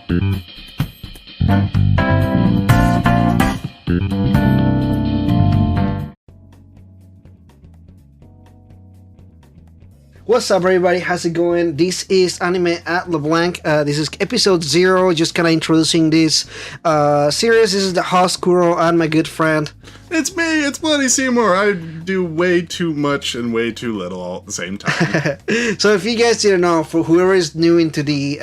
What's up, everybody? How's it going? This is Anime at Leblanc. This is episode 0, just kind of introducing this series. This is the host, Kuro, and my good friend. It's me, it's Bloody Seymour. I do way too much and way too little all at the same time. So if you guys didn't know, for whoever is new into the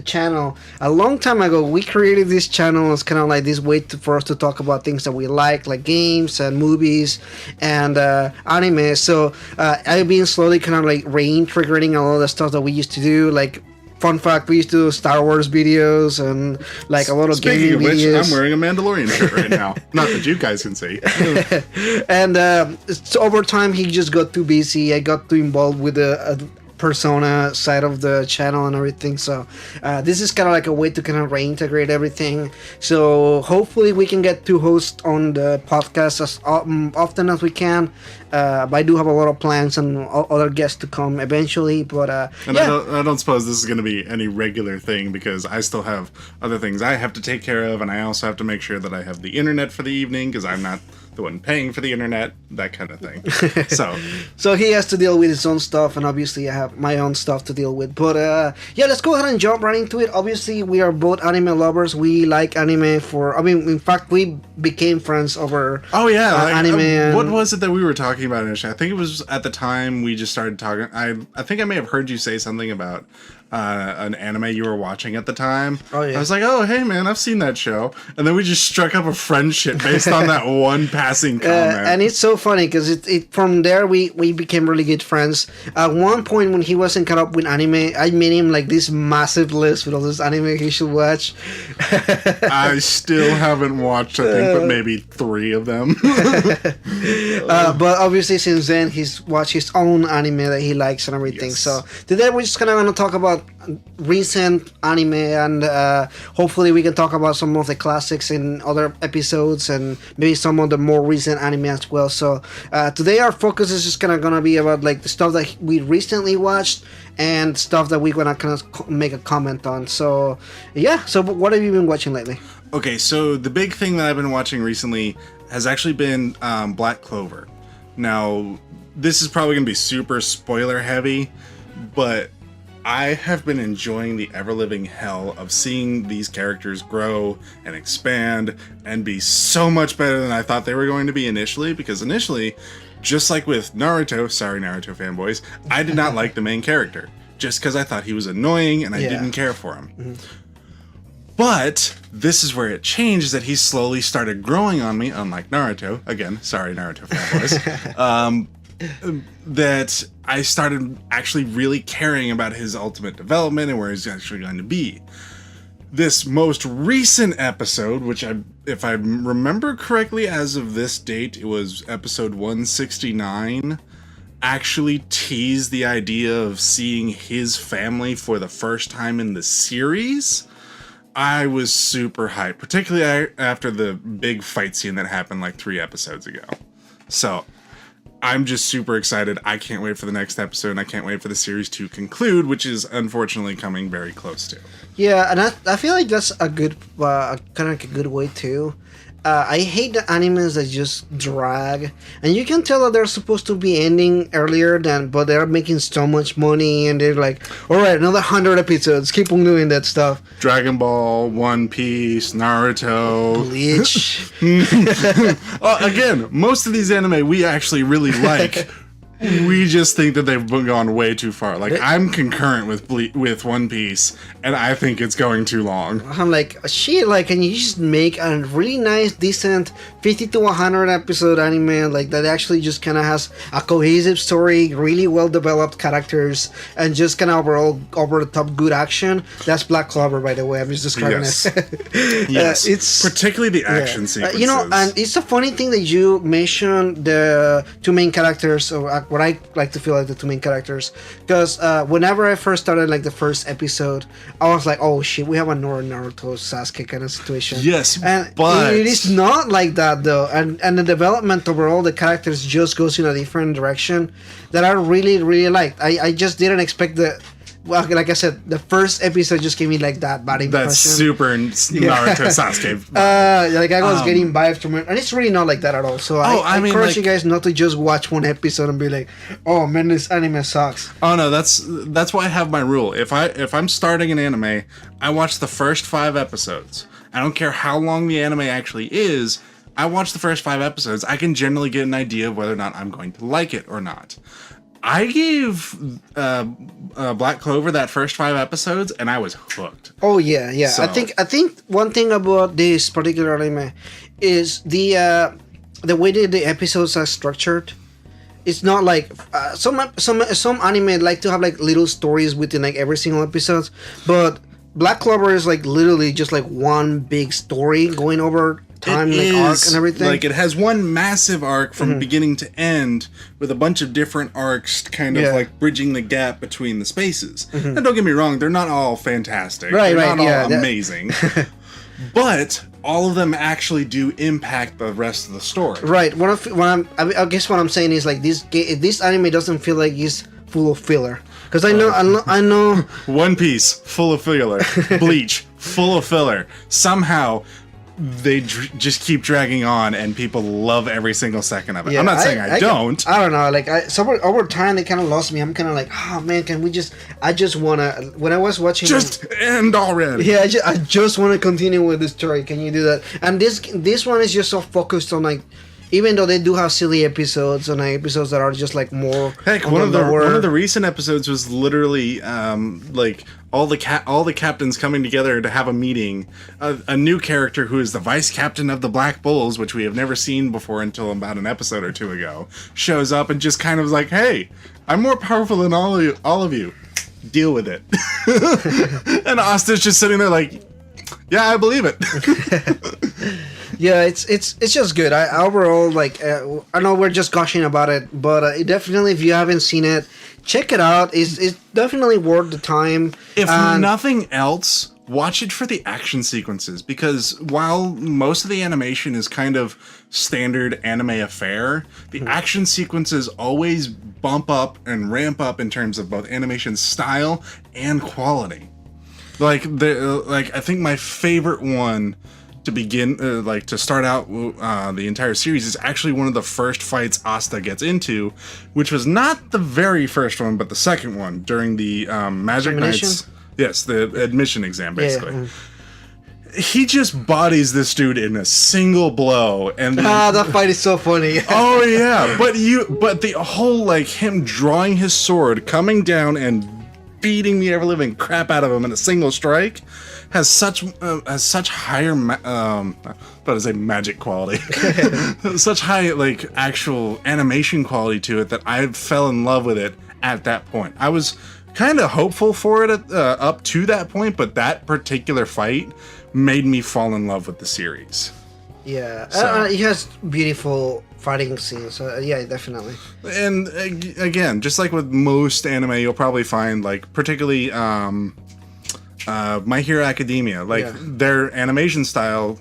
channel, a long time ago, we created this channel as kind of like this way for us to talk about things that we like games and movies and anime. So I've been slowly kind of like reintegrating a lot of the stuff that we used to do, like fun fact, we used to do Star Wars videos and like a lot of Speaking gaming of which, videos. I'm wearing a Mandalorian shirt right now. Not that you guys can see. And so over time, he just got too busy. I got too involved with the Persona side of the channel and everything. So this is kind of like a way to kind of reintegrate everything. So hopefully we can get to host on the podcast as often as we can. But I do have a lot of plans and other guests to come eventually. But and yeah. I don't suppose this is going to be any regular thing because I still have other things I have to take care of, and I also have to make sure that I have the internet for the evening because I'm not the one paying for the internet, that kind of thing. So he has to deal with his own stuff, and obviously I have my own stuff to deal with. But yeah, let's go ahead and jump right into it. Obviously, we are both anime lovers. We like anime in fact, we became friends over anime. What was it that we were talking about initially? I think it was at the time we just started talking. I think I may have heard you say something about an anime you were watching at the time. Oh yeah. I was like, oh hey man, I've seen that show, and then we just struck up a friendship based on that one passing comment. And it's so funny because it from there we became really good friends. At one point when he wasn't caught up with anime, I made him like this massive list with all this anime he should watch. I still haven't watched, I think, but maybe 3 of them. But obviously since then he's watched his own anime that he likes and everything. Yes. So today we're just kind of going to talk about recent anime, and hopefully we can talk about some of the classics in other episodes and maybe some of the more recent anime as well. So today our focus is just gonna be about like the stuff that we recently watched and stuff that we're gonna kind of make a comment on. So yeah, so what have you been watching lately? Okay, so the big thing that I've been watching recently has actually been Black Clover. Now, this is probably gonna be super spoiler heavy, but I have been enjoying the ever-living hell of seeing these characters grow and expand and be so much better than I thought they were going to be initially, because initially, just like with Naruto, sorry Naruto fanboys, I did not like the main character, just because I thought he was annoying and I didn't care for him. Mm-hmm. But this is where it changed, is that he slowly started growing on me, unlike Naruto. Again, sorry Naruto fanboys. That I started actually really caring about his ultimate development and where he's actually going to be. This most recent episode, which if I remember correctly, as of this date, it was episode 169, actually teased the idea of seeing his family for the first time in the series. I was super hyped, particularly after the big fight scene that happened like 3 episodes ago. So I'm just super excited. I can't wait for the next episode, and I can't wait for the series to conclude, which is unfortunately coming very close to. Yeah, and I feel like that's a good, kind of like a good way too. I hate the animes that just drag, and you can tell that they're supposed to be ending earlier but they're making so much money, and they're like, all right, another 100 episodes, keep on doing that stuff. Dragon Ball, One Piece, Naruto, Bleach. Again, most of these anime we actually really like. We just think that they've gone way too far. Like, I'm concurrent with One Piece, and I think it's going too long. I'm like, shit, like, can you just make a really nice, decent 50 to 100 episode anime, like, that actually just kind of has a cohesive story, really well-developed characters, and just kind of overall, over-the-top good action? That's Black Clover, by the way. I'm just describing it. Yes. It's particularly the action sequences. And it's a funny thing that you mentioned the 2 main characters, or what I like to feel like the 2 main characters, because whenever I first started like the first episode, I was like, oh shit, we have a Naruto Sasuke kind of situation. Yes, and but it is not like that though, and the development overall, the characters just goes in a different direction that I really liked. I just didn't expect well, like I said, the first episode just gave me like that bad impression. That's super Naruto Sasuke. Like I was getting vibes from it, and it's really not like that at all. So I mean, encourage you guys not to just watch one episode and be like, "Oh man, this anime sucks." Oh no, that's why I have my rule. If I'm starting an anime, I watch the first 5 episodes. I don't care how long the anime actually is. I watch the first 5 episodes. I can generally get an idea of whether or not I'm going to like it or not. I gave Black Clover that first 5 episodes, and I was hooked. Oh yeah. So. I think one thing about this particular anime is the way that the episodes are structured. It's not like some anime like to have like little stories within like every single episode, but Black Clover is like literally just like one big story going over time, like arc and everything. Like it has one massive arc from beginning to end with a bunch of different arcs kind of like bridging the gap between the spaces. And don't get me wrong, they're not all fantastic. They're not all amazing. But all of them actually do impact the rest of the story. Right. I guess what I'm saying is like this anime doesn't feel like it's full of filler. Because I know One Piece full of filler. Bleach full of filler. Somehow they just keep dragging on, and people love every single second of it. I'm not saying I don't. I don't know. Like over time, they kind of lost me. I'm kind of like, oh man, can we just? I just wanna. When I was watching, end already. Yeah, I just want to continue with the story. Can you do that? And this one is just so focused on like. Even though they do have silly episodes and episodes that are just like more. Heck, one of the recent episodes was literally like all the captains coming together to have a meeting. A new character who is the vice captain of the Black Bulls, which we have never seen before until about an episode or 2 ago, shows up and just kind of like, "Hey, I'm more powerful than all of you. Deal with it." And Asta's just sitting there like, "Yeah, I believe it." Yeah, it's just good. I overall like. I know we're just gushing about it, but it definitely, if you haven't seen it, check it out. It's definitely worth the time. If nothing else, watch it for the action sequences, because while most of the animation is kind of standard anime affair, the action sequences always bump up and ramp up in terms of both animation style and quality. Like I think my favorite one to begin, to start out the entire series is actually one of the first fights Asta gets into, which was not the very first one, but the second one during the Magic Knights. Yes, the admission exam, basically. Yeah. He just bodies this dude in a single blow, and that fight is so funny. Oh yeah, but the whole like him drawing his sword, coming down and beating the ever living crap out of him in a single strike has such higher magic quality, such high like actual animation quality to it that I fell in love with it at that point. I was kind of hopeful for it up to that point, but that particular fight made me fall in love with the series. Yeah, it has beautiful fighting scenes. Yeah, definitely. And again, just like with most anime, you'll probably find like particularly My Hero Academia, their animation style,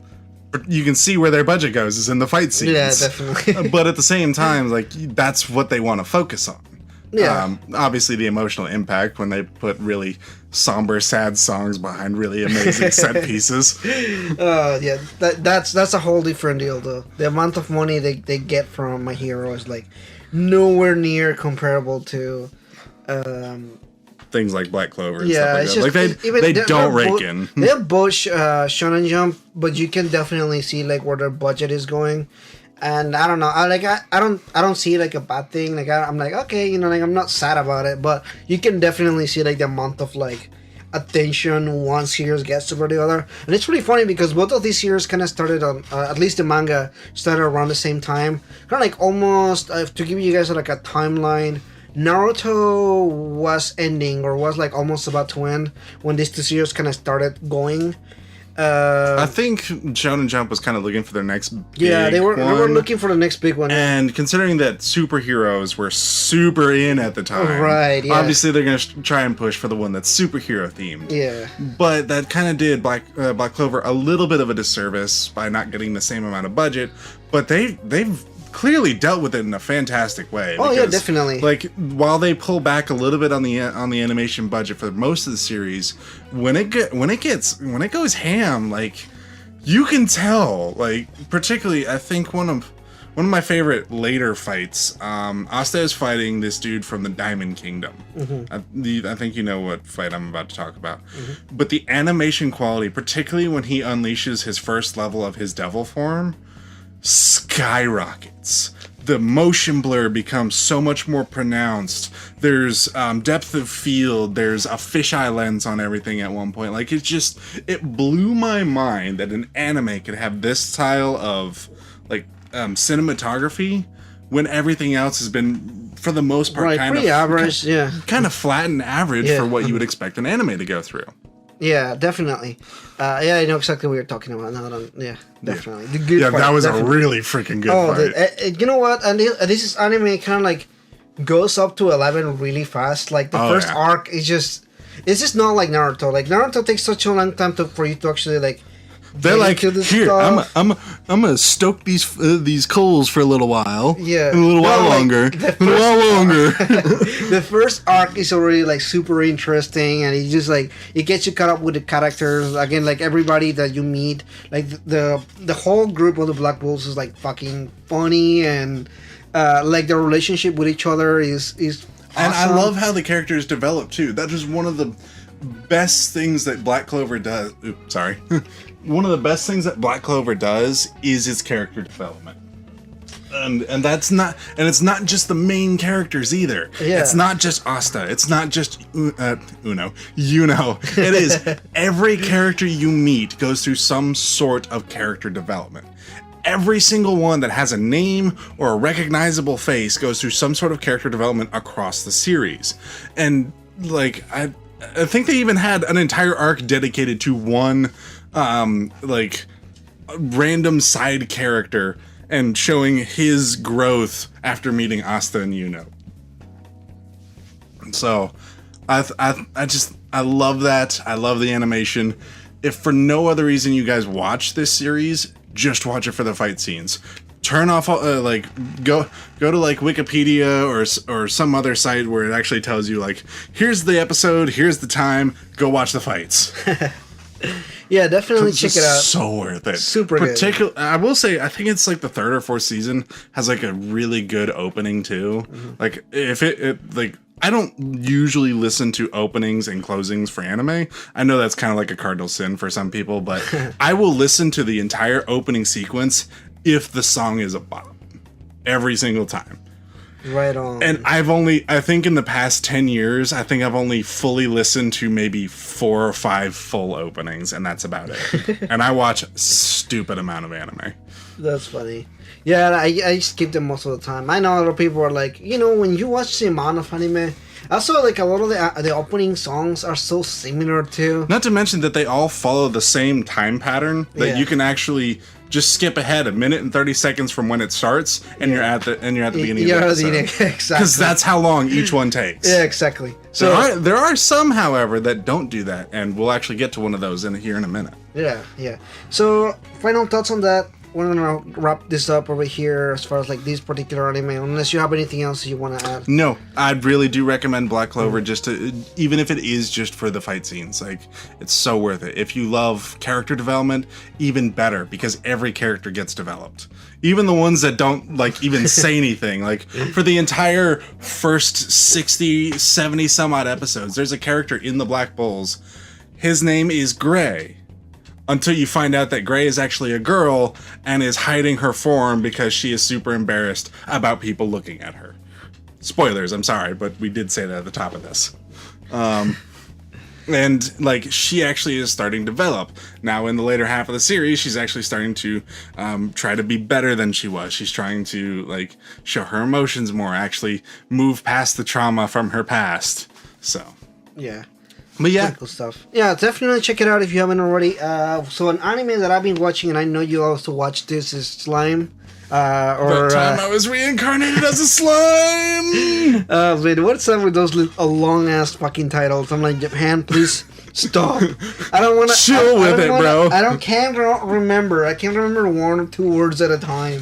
you can see where their budget goes is in the fight scenes. Yeah, definitely. But at the same time, like that's what they want to focus on. Yeah. Obviously, the emotional impact when they put really somber, sad songs behind really amazing set pieces. Yeah, that's a whole different deal, though. The amount of money they get from My Hero is like nowhere near comparable to. Things like Black Clover and stuff like that. They don't rake in. They're both Shonen Jump, but you can definitely see like where their budget is going. And I don't know, I don't see it like a bad thing. Like I'm like, okay, you know, like I'm not sad about it, but you can definitely see like the amount of like attention one series gets over the other. And it's really funny because both of these series kind of started on, at least the manga started around the same time. Kind of like almost, to give you guys like a timeline, Naruto was ending or was like almost about to end when these two series kind of started going. I think Shonen Jump was kind of looking for their next big they were looking for the next big one. And considering that superheroes were super in at the time, right? Yeah. Obviously, they're going to try and push for the one that's superhero themed. Yeah. But that kind of did Black Clover a little bit of a disservice by not getting the same amount of budget. But they've clearly dealt with it in a fantastic way. Oh, yeah, definitely. Like, while they pull back a little bit on the animation budget for most of the series, when it goes ham, like, you can tell. Like, particularly, I think one of my favorite later fights, Asta is fighting this dude from the Diamond Kingdom. I think you know what fight I'm about to talk about. But the animation quality, particularly when he unleashes his first level of his devil form, skyrockets. The motion blur becomes so much more pronounced. There's depth of field. There's a fisheye lens on everything at one point. Like, it blew my mind that an anime could have this style of, like, cinematography when everything else has been, for the most part, kind of flat and average for what you would expect an anime to go through. Yeah, definitely. Yeah, I know exactly what you're talking about. Yeah, definitely. The good part, that was definitely. a really freaking good fight. You know what? And this is anime kind of like goes up to 11 really fast. Like the first arc is just, it's just not like Naruto. Like Naruto takes such a long time for you to actually like. They're like, here, I'm gonna stoke these coals for a little while. Yeah, and a little while longer. The first arc is already like super interesting, and it just like it gets you caught up with the characters again. Like everybody that you meet, like the whole group of the Black Bulls is like fucking funny, and like the relationship with each other is awesome. And I love how the characters develop too. That is one of the best things that Black Clover does. Oops, sorry. One of the best things that Black Clover does is its character development. And it's not just the main characters either. Yeah. It's not just Asta. It's not just Uno. It is every character you meet goes through some sort of character development. Every single one that has a name or a recognizable face goes through some sort of character development across the series. And like I think they even had an entire arc dedicated to one like random side character and showing his growth after meeting Asta and Yuno. So I love that. I love the animation. If for no other reason you guys watch this series, just watch it for the fight scenes. Turn off like go to like Wikipedia or some other site where it actually tells you like, here's the episode, here's the time, go watch the fights. Yeah, definitely check it out. So worth it. Super good. I will say, I think it's like the third or fourth season has like a really good opening too. Like if it like, I don't usually listen to openings and closings for anime. I know that's kind of like a cardinal sin for some people, but I will listen to the entire opening sequence if the song is a bop every single time. Right on. And I think in the past 10 years, I think I've only fully listened to maybe 4 or 5 full openings, and that's about it. And I watch a stupid amount of anime. That's funny. Yeah, I skip them most of the time. I know a lot of people are like, when you watch the amount of anime, also like a lot of the opening songs are so similar too. Not to mention that they all follow the same time pattern that you can actually just skip ahead a minute and 30 seconds from when it starts, and you're at the beginning of the episode. Exactly. Because that's how long each one takes. Yeah, exactly. So there are some, however, that don't do that, and we'll actually get to one of those here in a minute. Yeah. So final thoughts on that. We're gonna wrap this up over here as far as like this particular anime, unless you have anything else you want to add. No, I really do recommend Black Clover, just to, even if it is just for the fight scenes. Like, it's so worth it. If you love character development, even better, because every character gets developed. Even the ones that don't like even say anything. Like, for the entire first 60, 70 some odd episodes, there's a character in the Black Bulls. His name is Gray. Until you find out that Gray is actually a girl and is hiding her form because she is super embarrassed about people looking at her. Spoilers, I'm sorry, but we did say that at the top of this. And, like, she actually is starting to develop. Now, in the later half of the series, she's actually starting to try to be better than she was. She's trying to, like, show her emotions more, actually move past the trauma from her past. So. Yeah. But yeah. Cool stuff. Yeah, definitely check it out if you haven't already. So an anime that I've been watching, and I know you also watch this, is Slime. Or that time I was reincarnated as a slime. man, what's up with those long ass fucking titles? I'm like, Japan, please stop. I don't want to chill with it, bro. Can't remember. I can't remember 1 or 2 words at a time.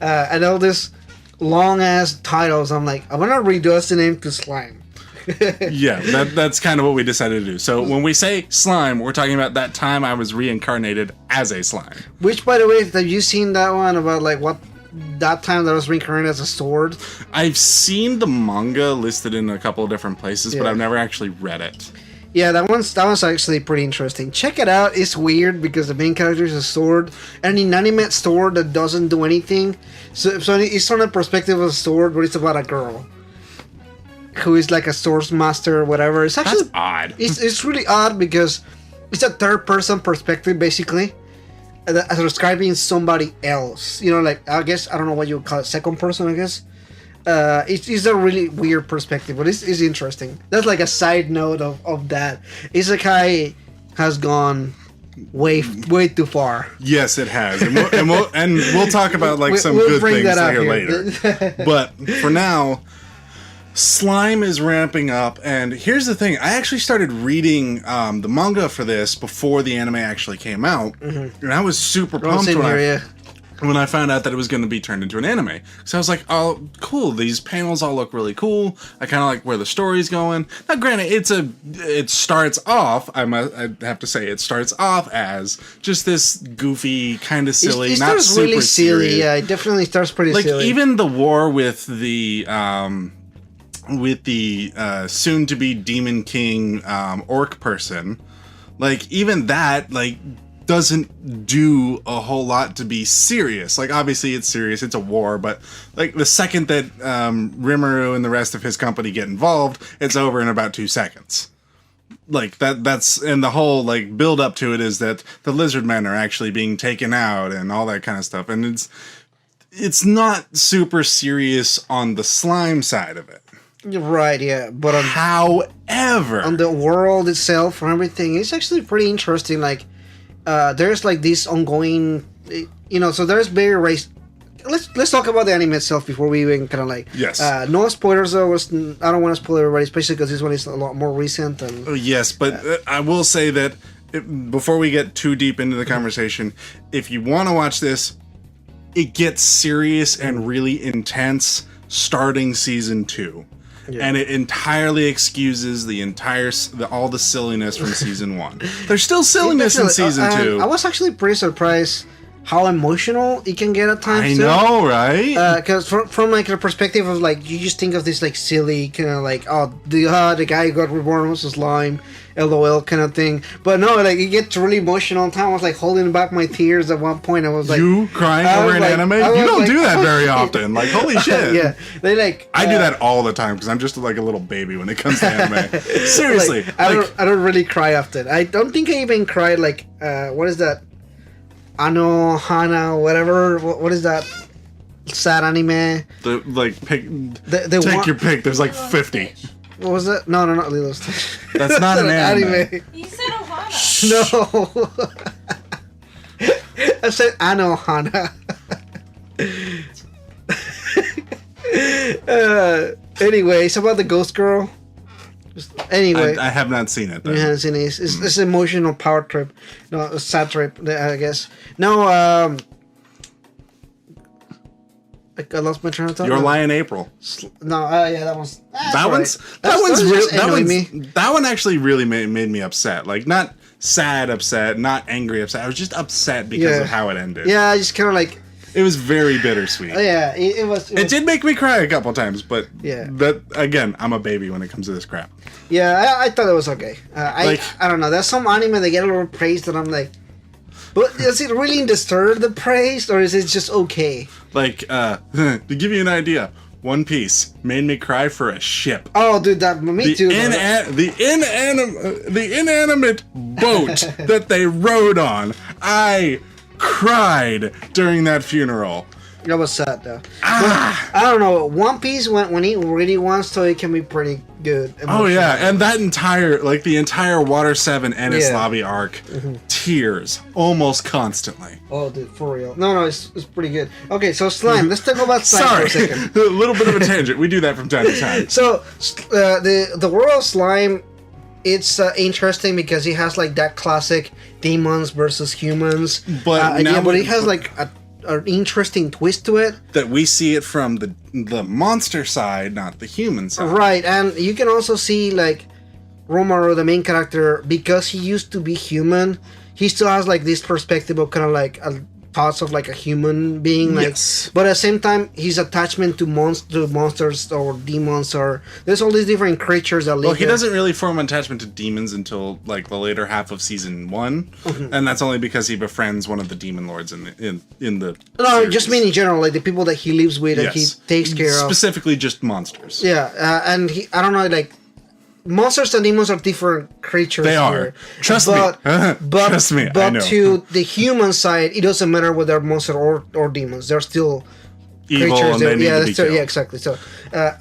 I know this long ass titles. I'm like, I want to reduce the name to slime. Yeah, that's kind of what we decided to do. So when we say slime, we're talking about that time I was reincarnated as a slime. Which, by the way, have you seen that one about like what that time that I was reincarnated as a sword? I've seen the manga listed in a couple of different places, but Yeah. I've never actually read it. Yeah, that one's actually pretty interesting. Check it out. It's weird because the main character is a sword, an inanimate sword that doesn't do anything. So it's from the perspective of a sword, but it's about a girl who is like a swords master or whatever. It's actually That's odd. It's really odd because it's a third person perspective basically, as describing somebody else. You know, like I guess I don't know what you would call it, second person. I guess it's a really weird perspective, but it's interesting. That's like a side note of that. Isekai has gone way too far. Yes, it has, and we'll talk about like some We'll good bring things that up here here. later. But for now, slime is ramping up, and here's the thing: I actually started reading the manga for this before the anime actually came out, and I was super pumped when I found out that it was going to be turned into an anime. So I was like, oh, cool, these panels all look really cool. I kind of like where the story's going. Now, granted, it starts off, I have to say, it starts off as just this goofy, kind of silly, It not starts super really silly. serious. Yeah, it definitely starts pretty Like, silly. even the war with the soon-to-be Demon King orc person, like, even that, like, doesn't do a whole lot to be serious. Like, obviously it's serious, it's a war, but like the second that Rimuru and the rest of his company get involved, it's over in about 2 seconds. Like that's and the whole like build up to it is that the lizard men are actually being taken out and all that kind of stuff, and it's not super serious on the slime side of it. Right, yeah, but However, on the world itself and everything, it's actually pretty interesting. Like, there's like this ongoing, so there's very race. Let's talk about the anime itself before we even kind of like. Yes. No spoilers though. I don't want to spoil everybody, especially because this one is a lot more recent. And oh, yes, but I will say that before we get too deep into the conversation, if you want to watch this, it gets serious and really intense starting season 2. Yeah. And it entirely excuses all the silliness from season 1. There's still silliness in season 2. I was actually pretty surprised how emotional it can get at times. I know, right? Because from like the perspective of like, you just think of this like silly kind of like, the guy who got reborn was a slime, LOL kind of thing. But no, like it gets really emotional. All the time I was like holding back my tears at one point. I was like, you crying over an anime? You don't do that very often. Like, holy shit. Yeah, they like. I do that all the time because I'm just like a little baby when it comes to anime. Seriously, I don't really cry often. I don't think I even cried like what is that? Ano Hana, whatever. What is that? Sad anime. Take your pick. There's like 50. What was it? No, not Lilo Stitch. That's not an anime. You said Ohana. No. I said Ano Hana. Anyway, it's about the ghost girl. Anyway, I have not seen it. You haven't seen it. It's an emotional power trip. No, a sad trip, I guess. No, I lost my train of thought. Your Lion April. No, yeah, that one's. That one actually really made me upset. Like, not sad upset, not angry upset. I was just upset because of how it ended. Yeah, I just kind of like. It was very bittersweet. Yeah, it was. It did make me cry a couple times, but yeah. That again, I'm a baby when it comes to this crap. Yeah, I thought it was okay. I don't know. There's some anime that get a little praise that I'm like, but does it really deserve the praise, or is it just okay? Like, to give you an idea, One Piece made me cry for a ship. Oh, dude, me too. The inanimate boat that they rode on. I cried during that funeral. That was sad though. I don't know. One Piece when he really wants to, it can be pretty good. Oh yeah, and that entire the entire Water 7 Enies Lobby arc, tears almost constantly. Oh, dude, for real. No, it's pretty good. Okay, so slime. Let's talk about slime for a second. A little bit of a tangent. We do that from time to time. So, the world of slime, it's interesting because it has like that classic demons versus humans But idea, but it has like an interesting twist to it. That we see it from the monster side, not the human side. Right, and you can also see like Romaro, the main character, because he used to be human, he still has like this perspective of kind of like thoughts of like a human being, like, Yes. but at the same time his attachment to monsters or demons, or there's all these different creatures that live Well, he there. doesn't really form an attachment to demons until like the later half of season 1, and that's only because he befriends one of the demon lords in the. No, series. just mean in general, like the people that he lives with and he Yes. takes care of. Specifically, just monsters. Yeah, and I don't know, like monsters and demons are different creatures. They are. here. Trust me. me. Trust me, I But know. to the human side, it doesn't matter whether they're monsters or demons. They're still Evil, creatures. and they need to be killed. Yeah, exactly. So,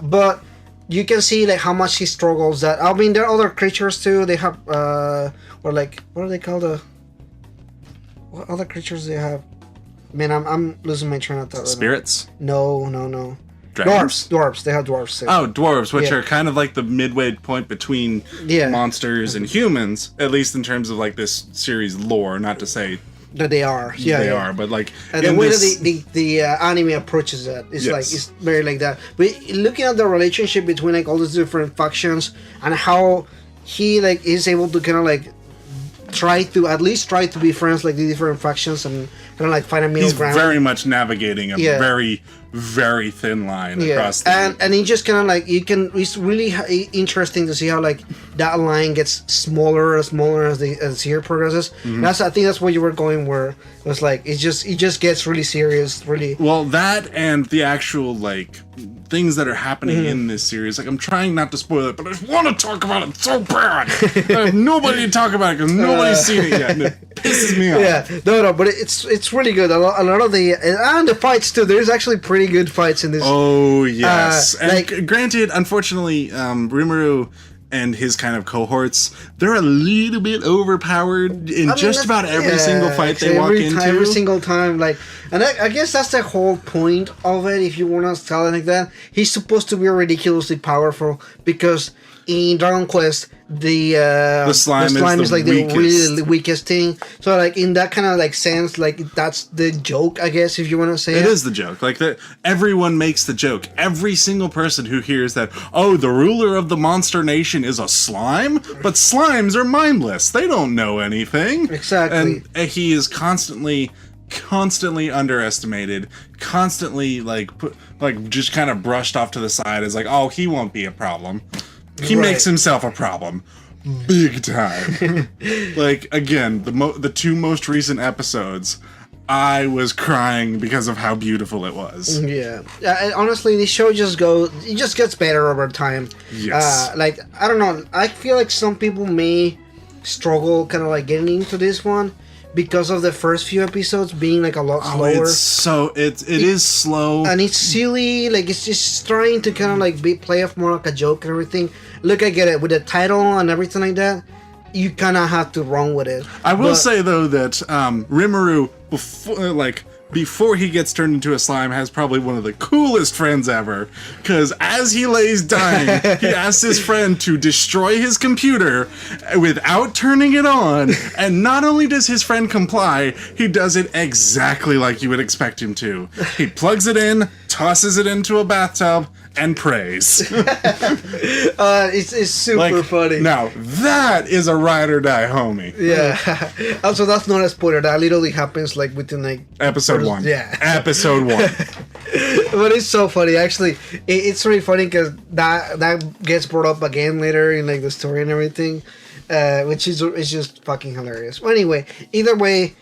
but you can see like how much he struggles. That I mean, there are other creatures too. They have or like what are they called? What other creatures they have? Man, I'm losing my train of thought. Right Spirits. now. No. Dragons? Dwarves. They have dwarves too. Oh, dwarves, which Yeah. are kind of like the midway point between monsters and humans, at least in terms of like this series lore. Not to say That they are. Yeah, they are, but like And the in way this- that the anime approaches that is Yes. like it's very like that. But looking at the relationship between like all these different factions and how he like is able to kind of like try to be friends like the different factions and kind of like find a middle he's ground. very much navigating a very, very thin line across the and he just kind of like it's really interesting to see how like that line gets smaller and smaller as the year progresses. Mm-hmm. I think that's where you were going, where it was like it just gets really serious, really. Well, that and the actual like things that are happening in this series. Like, I'm trying not to spoil it, but I just want to talk about it so bad. I have nobody to talk about it because nobody's seen it yet, and it pisses me off. Yeah, no, but it's really good. A lot of the fights too. There's actually pretty good fights in this. Oh yes, and like- granted, unfortunately, Rimuru and his kind of cohorts, they're a little bit overpowered in just about every single fight they walk into. Every single time, like, and I guess that's the whole point of it. If you want to tell it like that, he's supposed to be ridiculously powerful because in Dragon Quest the slime is like the weakest. really weakest thing. So like in that kind of like sense, like that's the joke, I guess, if you want to say It is the joke. Like that, everyone makes the joke. Every single person who hears that, oh, the ruler of the monster nation is a slime, but slimes are mindless. They don't know anything. Exactly. And he is constantly underestimated, constantly just kind of brushed off to the side as like, oh, he won't be a problem. He makes himself a problem. Big time. Like, again, the two most recent episodes, I was crying because of how beautiful it was. Yeah. And honestly, the show just gets better over time. Yes. Like, I don't know. I feel like some people may struggle kind of like getting into this one because of the first few episodes being like a lot slower. It is slow. And it's silly. Like, it's just trying to kind of like play off more like a joke and everything. Look, I get it. With the title and everything like that, you kind of have to run with it. I will say though that Rimuru, before he gets turned into a slime, has probably one of the coolest friends ever. Because as he lays dying, he asks his friend to destroy his computer without turning it on. And not only does his friend comply, he does it exactly like you would expect him to. He plugs it in, tosses it into a bathtub, and prays. It's super funny. Now, that is a ride or die homie. Yeah. Also, that's not a spoiler. That literally happens like within like Episode 1. Yeah. Episode 1. But it's so funny. Actually, it's really funny because that gets brought up again later in like the story and everything, which is just fucking hilarious. Well, anyway, either way,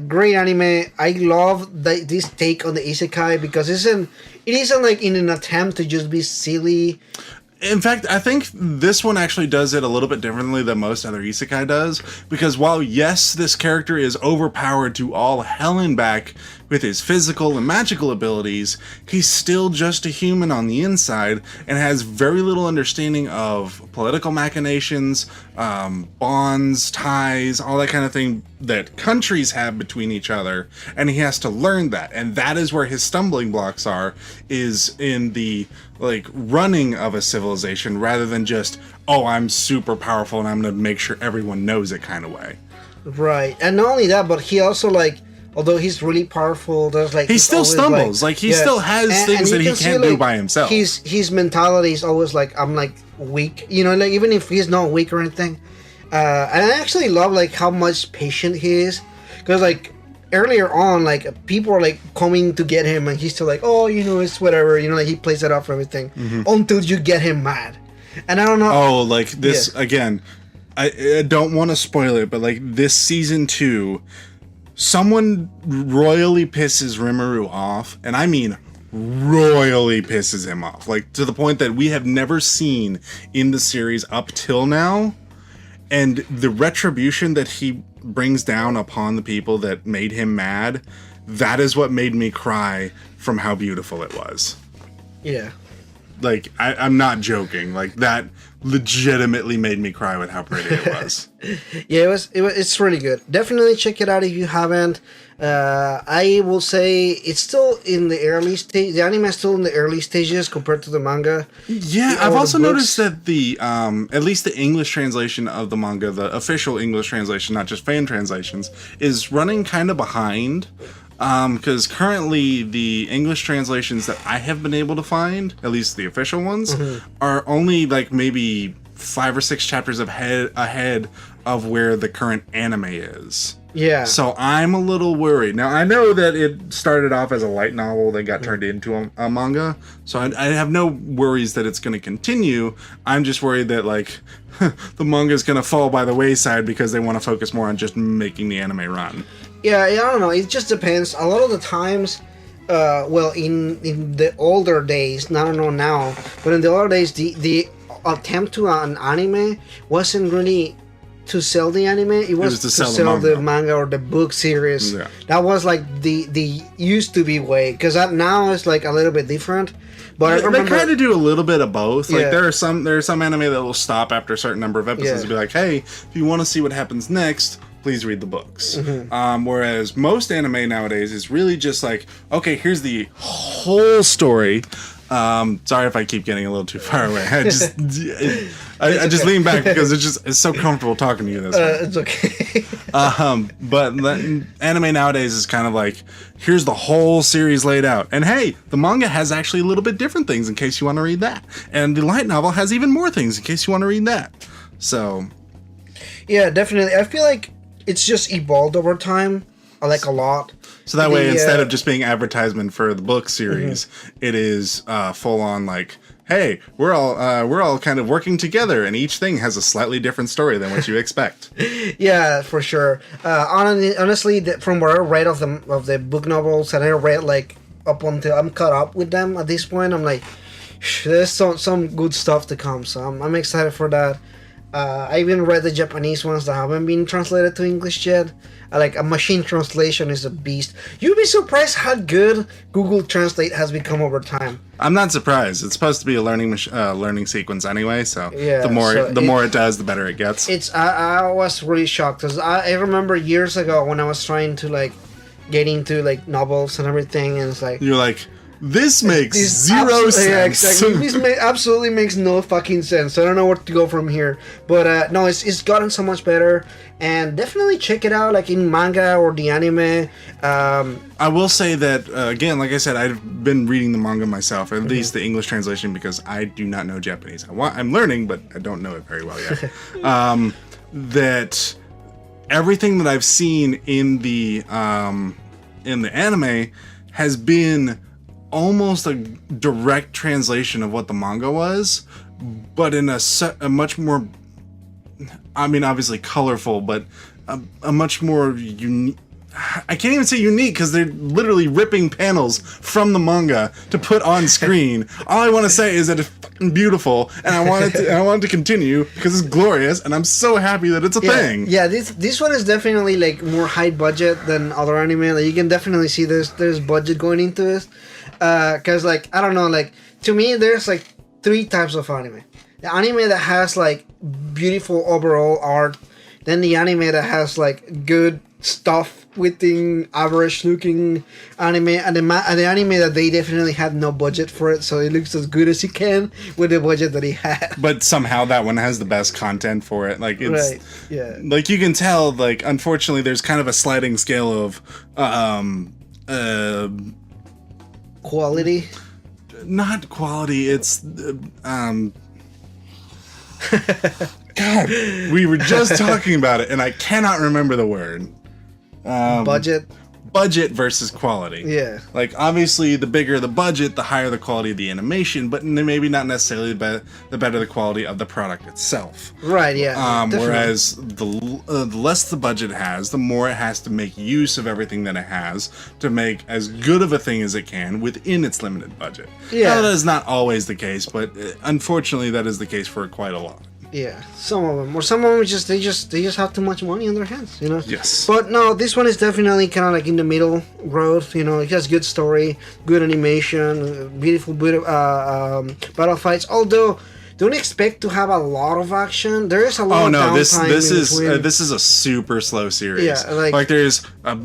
great anime. I love this take on the isekai because it isn't like in an attempt to just be silly. In fact, I think this one actually does it a little bit differently than most other isekai does, because while yes, this character is overpowered to all hell and back with his physical and magical abilities, he's still just a human on the inside and has very little understanding of political machinations, bonds, ties, all that kind of thing that countries have between each other, and he has to learn that. And that is where his stumbling blocks are, is in the like running of a civilization rather than just, oh, I'm super powerful and I'm gonna make sure everyone knows it kind of way. Right. And not only that, but he also like, although he's really powerful, there's like he still stumbles. Like he still has things that he can't do by himself. His mentality is always like, I'm like weak, you know, like even if he's not weak or anything. And I actually love like how much patient he is, because like earlier on, like people are like coming to get him, and he's still like, oh, you know, it's whatever, you know, like he plays it off for everything until you get him mad. And I don't know. Oh, like this again. I don't want to spoil it, but like this season 2. Someone royally pisses Rimuru off, and I mean royally pisses him off, like to the point that we have never seen in the series up till now. And the retribution that he brings down upon the people that made him mad, that is what made me cry from how beautiful it was. Yeah. Like, I'm not joking. Like, that legitimately made me cry with how pretty it was. Yeah, it's really good. Definitely check it out if you haven't. I will say it's still in the early stage. The anime is still in the early stages compared to the manga. Yeah, I've also noticed that the at least the English translation of the manga, the official English translation, not just fan translations, is running kind of behind. Because currently the English translations that I have been able to find, at least the official ones, are only like maybe 5 or 6 chapters ahead of where the current anime is. Yeah. So I'm a little worried. Now, I know that it started off as a light novel that got turned into a manga, so I have no worries that it's going to continue. I'm just worried that, like, the manga is going to fall by the wayside because they want to focus more on just making the anime run. Yeah, I don't know. It just depends. A lot of the times, well, in the older days, I don't know now, but in the older days, the attempt to an anime wasn't really to sell the anime. It was to sell the manga or the book series. Yeah. That was like the used to be way, because now it's like a little bit different. But I remember, they kind of do a little bit of both. Like there are some anime that will stop after a certain number of episodes and be like, hey, if you want to see what happens next, please read the books. Whereas most anime nowadays is really just like, okay, here's the whole story. Sorry if I keep getting a little too far away. I just lean back because it's so comfortable talking to you this way. It's okay. But anime nowadays is kind of like, here's the whole series laid out. And hey, the manga has actually a little bit different things in case you want to read that. And the light novel has even more things in case you want to read that. So, yeah, definitely. I feel like it's just evolved over time, like a lot. So that way, instead of just being advertisement for the book series, it is full on like, hey, we're all kind of working together, and each thing has a slightly different story than what you expect. Yeah, for sure. Honestly, from what I read of the book novels, and I read like up until I'm caught up with them at this point, I'm like, there's some good stuff to come. So I'm excited for that. I even read the Japanese ones that haven't been translated to English yet. Like, a machine translation is a beast. You'd be surprised how good Google Translate has become over time. I'm not surprised. It's supposed to be a learning sequence anyway, so the more it does, the better it gets. I was really shocked, because I remember years ago when I was trying to like get into like novels and everything, and it's like, you're like, this makes zero sense. Yeah, exactly. This absolutely makes no fucking sense. I don't know where to go from here. But no, it's gotten so much better. And definitely check it out, like in manga or the anime. I will say that, again, like I said, I've been reading the manga myself, at least the English translation, because I do not know Japanese. I'm learning, but I don't know it very well yet. That everything that I've seen in the anime has been almost a direct translation of what the manga was, but in a much more, I mean, obviously colorful, but a much more unique, I can't even say unique because they're literally ripping panels from the manga to put on screen. All I want to say is that it's fucking beautiful, and I want it to continue because it's glorious, and I'm so happy that it's a thing. Yeah, this one is definitely like more high budget than other anime. Like, you can definitely see there's budget going into this. Because like, I don't know, like, to me there's like 3 types of anime. The anime that has like beautiful overall art, then the anime that has like good stuff within average looking anime, and the anime that they definitely had no budget for it, so it looks as good as it can with the budget that he had. But somehow that one has the best content for it. Like, it's Right, yeah. like, you can tell, like, unfortunately there's kind of a sliding scale of Quality. not quality, it's God, we were just talking about it and I cannot remember the word. Budget versus quality. Yeah. Like, obviously, the bigger the budget, the higher the quality of the animation, but maybe not necessarily the better the quality of the product itself. Right, yeah. Whereas the less the budget has, the more it has to make use of everything that it has to make as good of a thing as it can within its limited budget. Yeah. Now, that is not always the case, but unfortunately, that is the case for quite a lot. Yeah, some of them, or some of them they just have too much money in their hands, you know. Yes. But no, this one is definitely kind of like in the middle growth. You know, it has good story, good animation, beautiful battle fights. Although, don't expect to have a lot of action. There is a lot. Oh no, of this between. this is a super slow series. Yeah, like there's a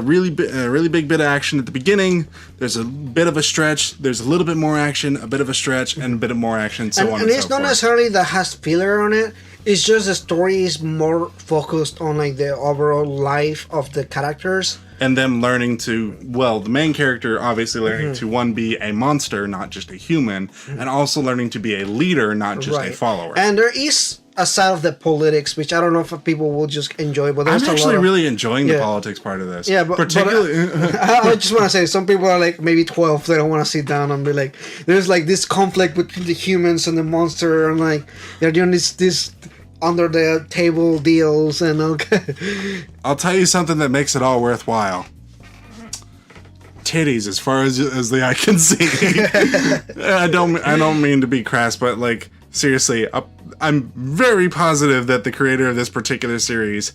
really big bit of action at the beginning. There's a bit of a stretch. There's a little bit more action, a bit of a stretch, and a bit of more action. So on and it's so not forth. necessarily that has filler on it. It's just the story is more focused on like the overall life of the characters. And them learning to, well, the main character obviously learning to, one, be a monster, not just a human, and also learning to be a leader, not just a follower. And there is a side of the politics, which I don't know if people will just enjoy, but there's I'm actually really enjoying the politics part of this. Yeah, but particularly, I just want to say, some people are like maybe 12, they don't want to sit down and be like, there's like this conflict between the humans and the monster, and like they're doing this under the table deals, and okay. I'll tell you something that makes it all worthwhile. Titties, as far as the eye can see. I don't mean to be crass, but like, seriously, I'm very positive that the creator of this particular series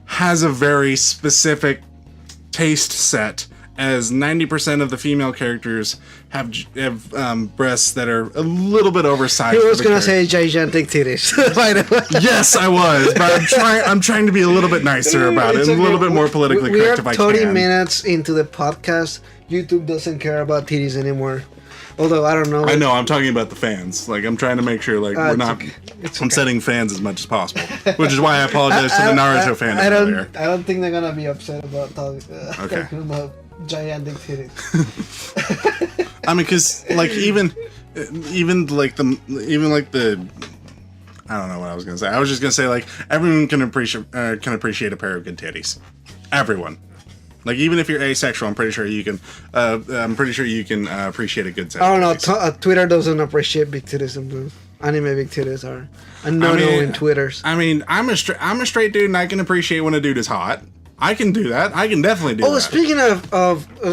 has a very specific taste set, as 90% of the female characters have breasts that are a little bit oversized. He was gonna say gigantic titties. By the way. Yes, I was, but I'm trying to be a little bit nicer about it, and a little bit more politically correct if I can. We are 30 minutes into the podcast. YouTube doesn't care about titties anymore. Although I don't know. I know, I'm talking about the fans. Like, I'm trying to make sure, like, we're not. Okay. I'm setting fans as much as possible, which is why I apologize to the Naruto fan earlier. I don't think they're gonna be upset about talking about gigantic titties. I mean, because like even like the I don't know what I was gonna say. I was just gonna say, like, everyone can appreciate a pair of good titties. Everyone. Like, even if you're asexual, I'm pretty sure you can. Appreciate a good set. I don't know. Twitter doesn't appreciate big titties. Anime big titties are a no in Twitters. I mean, I'm a straight dude, and I can appreciate when a dude is hot. I can do that. I can definitely do that. Oh, speaking of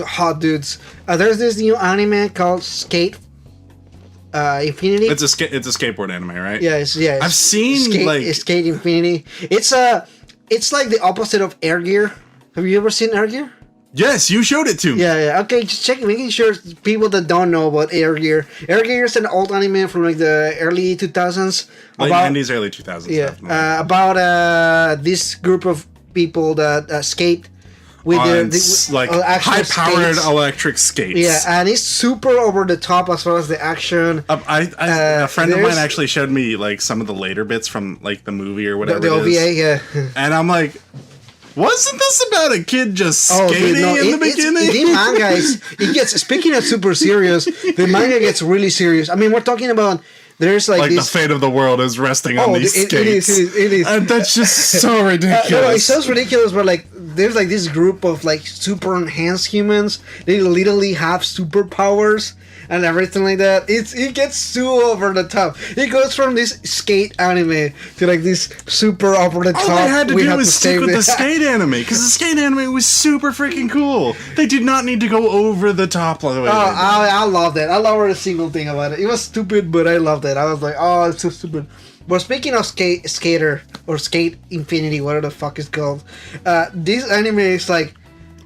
hot dudes, there's this new anime called Skate Infinity. It's a skateboard anime, right? Yeah, I've seen Skate Infinity. It's like the opposite of Air Gear. Have you ever seen Air Gear? Yes, you showed it to me. Yeah. Okay, just making sure people that don't know about Air Gear. Air Gear is an old anime from like the early 2000s. Late 90s, early 2000s. Yeah, about this group of people that skate with high-powered electric skates. Yeah, and it's super over the top as far as the action. A friend of mine actually showed me like some of the later bits from like the movie or whatever. The OVA, yeah. And I'm like, wasn't this about a kid just skating in the beginning? The manga speaking of super serious, the manga gets really serious. I mean, we're talking about there's like the fate of the world is resting on these skates. It is. And that's just so ridiculous. No, it sounds ridiculous, but like there's like this group of like super enhanced humans. They literally have superpowers and everything like that. It gets too over the top. It goes from this skate anime to like this super over the top. All they had to do was stick with the skate anime, because the skate anime was super freaking cool. They did not need to go over the top like the way. I love that. I love every single thing about it. It was stupid, but I loved it. I was like, oh, it's so stupid. But speaking of skater or skate infinity, whatever the fuck it's called, this anime is like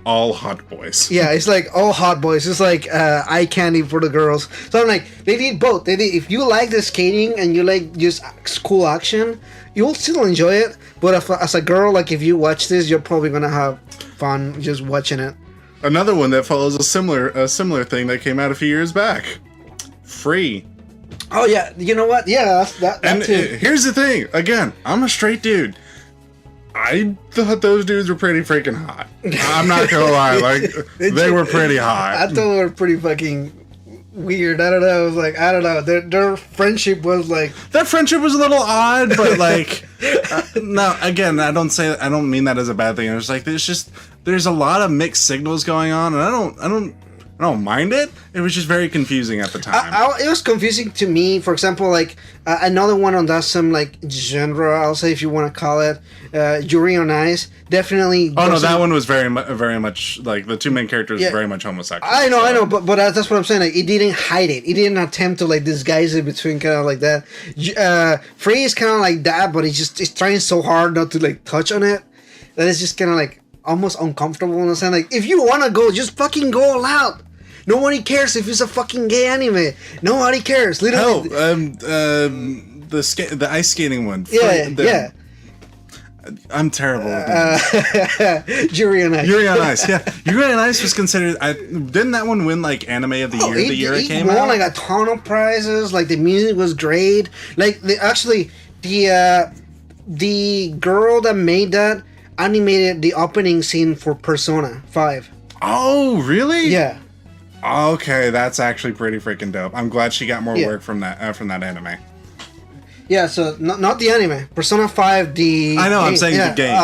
all hot boys. Yeah, it's like all hot boys. It's like eye candy for the girls. So I'm like, they did both. They did. If you like the skating and you like just cool action, you'll still enjoy it. But as a girl, like if you watch this, you're probably gonna have fun just watching it. Another one that follows a similar thing that came out a few years back. Free. Oh yeah, you know what? Yeah, that and too. Here's the thing. Again, I'm a straight dude. I thought those dudes were pretty freaking hot. I'm not gonna lie, like they were pretty hot. I thought they were pretty fucking weird. I don't know. I was like, I don't know. Their friendship was like that friendship was a little odd, but like no. Again, I don't mean that as a bad thing. It's like there's a lot of mixed signals going on, and I don't mind it. It was just very confusing at the time. It was confusing to me. For example, like another one on that some like genre, I'll say if you want to call it, Yuri on Ice. Definitely. Oh no, that one was very much like the two main characters very much homosexual. I know, but that's what I'm saying. Like it didn't hide it. It didn't attempt to like disguise it between kind of like that. Free is kind of like that, but it's trying so hard not to like touch on it that it's just kind of like almost uncomfortable. And I'm saying like if you want to go, just fucking go all out. Nobody cares if it's a fucking gay anime. Nobody cares. Literally. The ice skating one. Yeah. I'm terrible. Yuri on Ice. Yuri on Ice. Yeah, Yuri on Ice was considered. Didn't that one win like anime of the year? The year it came out. It won like a ton of prizes. Like the music was great. Like the girl that made that animated the opening scene for Persona 5. Oh, really? Yeah. Okay, that's actually pretty freaking dope. I'm glad she got more work from that anime. Yeah, so not the anime. Persona 5, I know, I'm saying the game.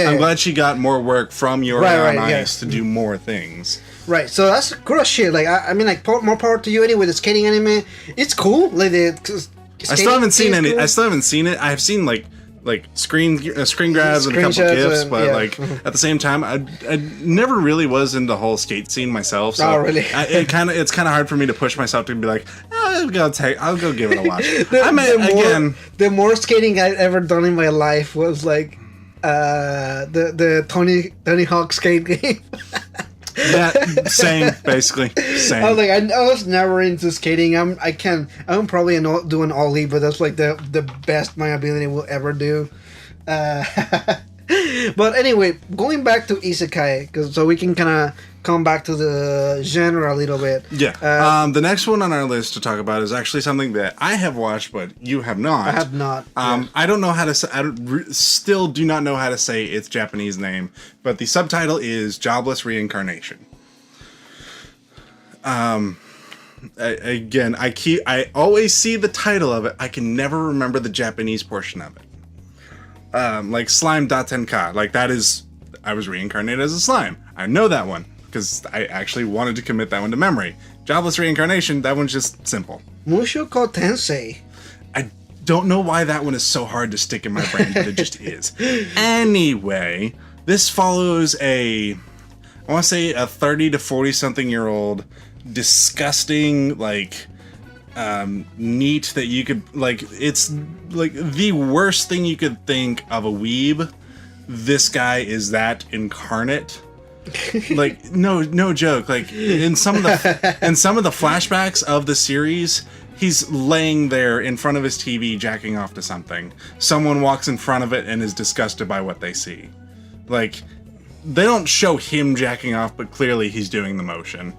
I'm glad she got more work from Yuri on Ice to do more things. Right, so that's cool as shit. Like, I mean, like, more power to you anyway. The skating anime, it's cool. Like, I still haven't seen any. Cool. I still haven't seen it. I've seen like screen grabs and a couple gifs, but like at the same time, I never really was into the whole skate scene myself. So really? It's kind of hard for me to push myself to be like, I'll go give it a watch. The more skating I've ever done in my life was like the Tony Hawk skate game. That same, basically same. I was like, I was never into skating. I'm probably not doing ollie, but that's like the best my ability will ever do. But anyway, going back to Isekai, so we can kind of come back to the genre a little bit. Yeah. The next one on our list to talk about is actually something that I have watched, but you have not. I have not. I don't know how to say. Still do not know how to say its Japanese name, but the subtitle is Jobless Reincarnation. I always see the title of it. I can never remember the Japanese portion of it. Like Slime Datenka. Like that is, I was reincarnated as a slime. I know that one because I actually wanted to commit that one to memory. Jobless Reincarnation, that one's just simple. Mushoku Tensei. I don't know why that one is so hard to stick in my brain, but it just is. Anyway, this follows I want to say a 30 to 40 something year old disgusting, like, neat that you could, like, it's like the worst thing you could think of a weeb. This guy is that incarnate. Like, no joke. Like in some of the flashbacks of the series, he's laying there in front of his TV jacking off to something. Someone walks in front of it and is disgusted by what they see. Like, they don't show him jacking off, but clearly he's doing the motion.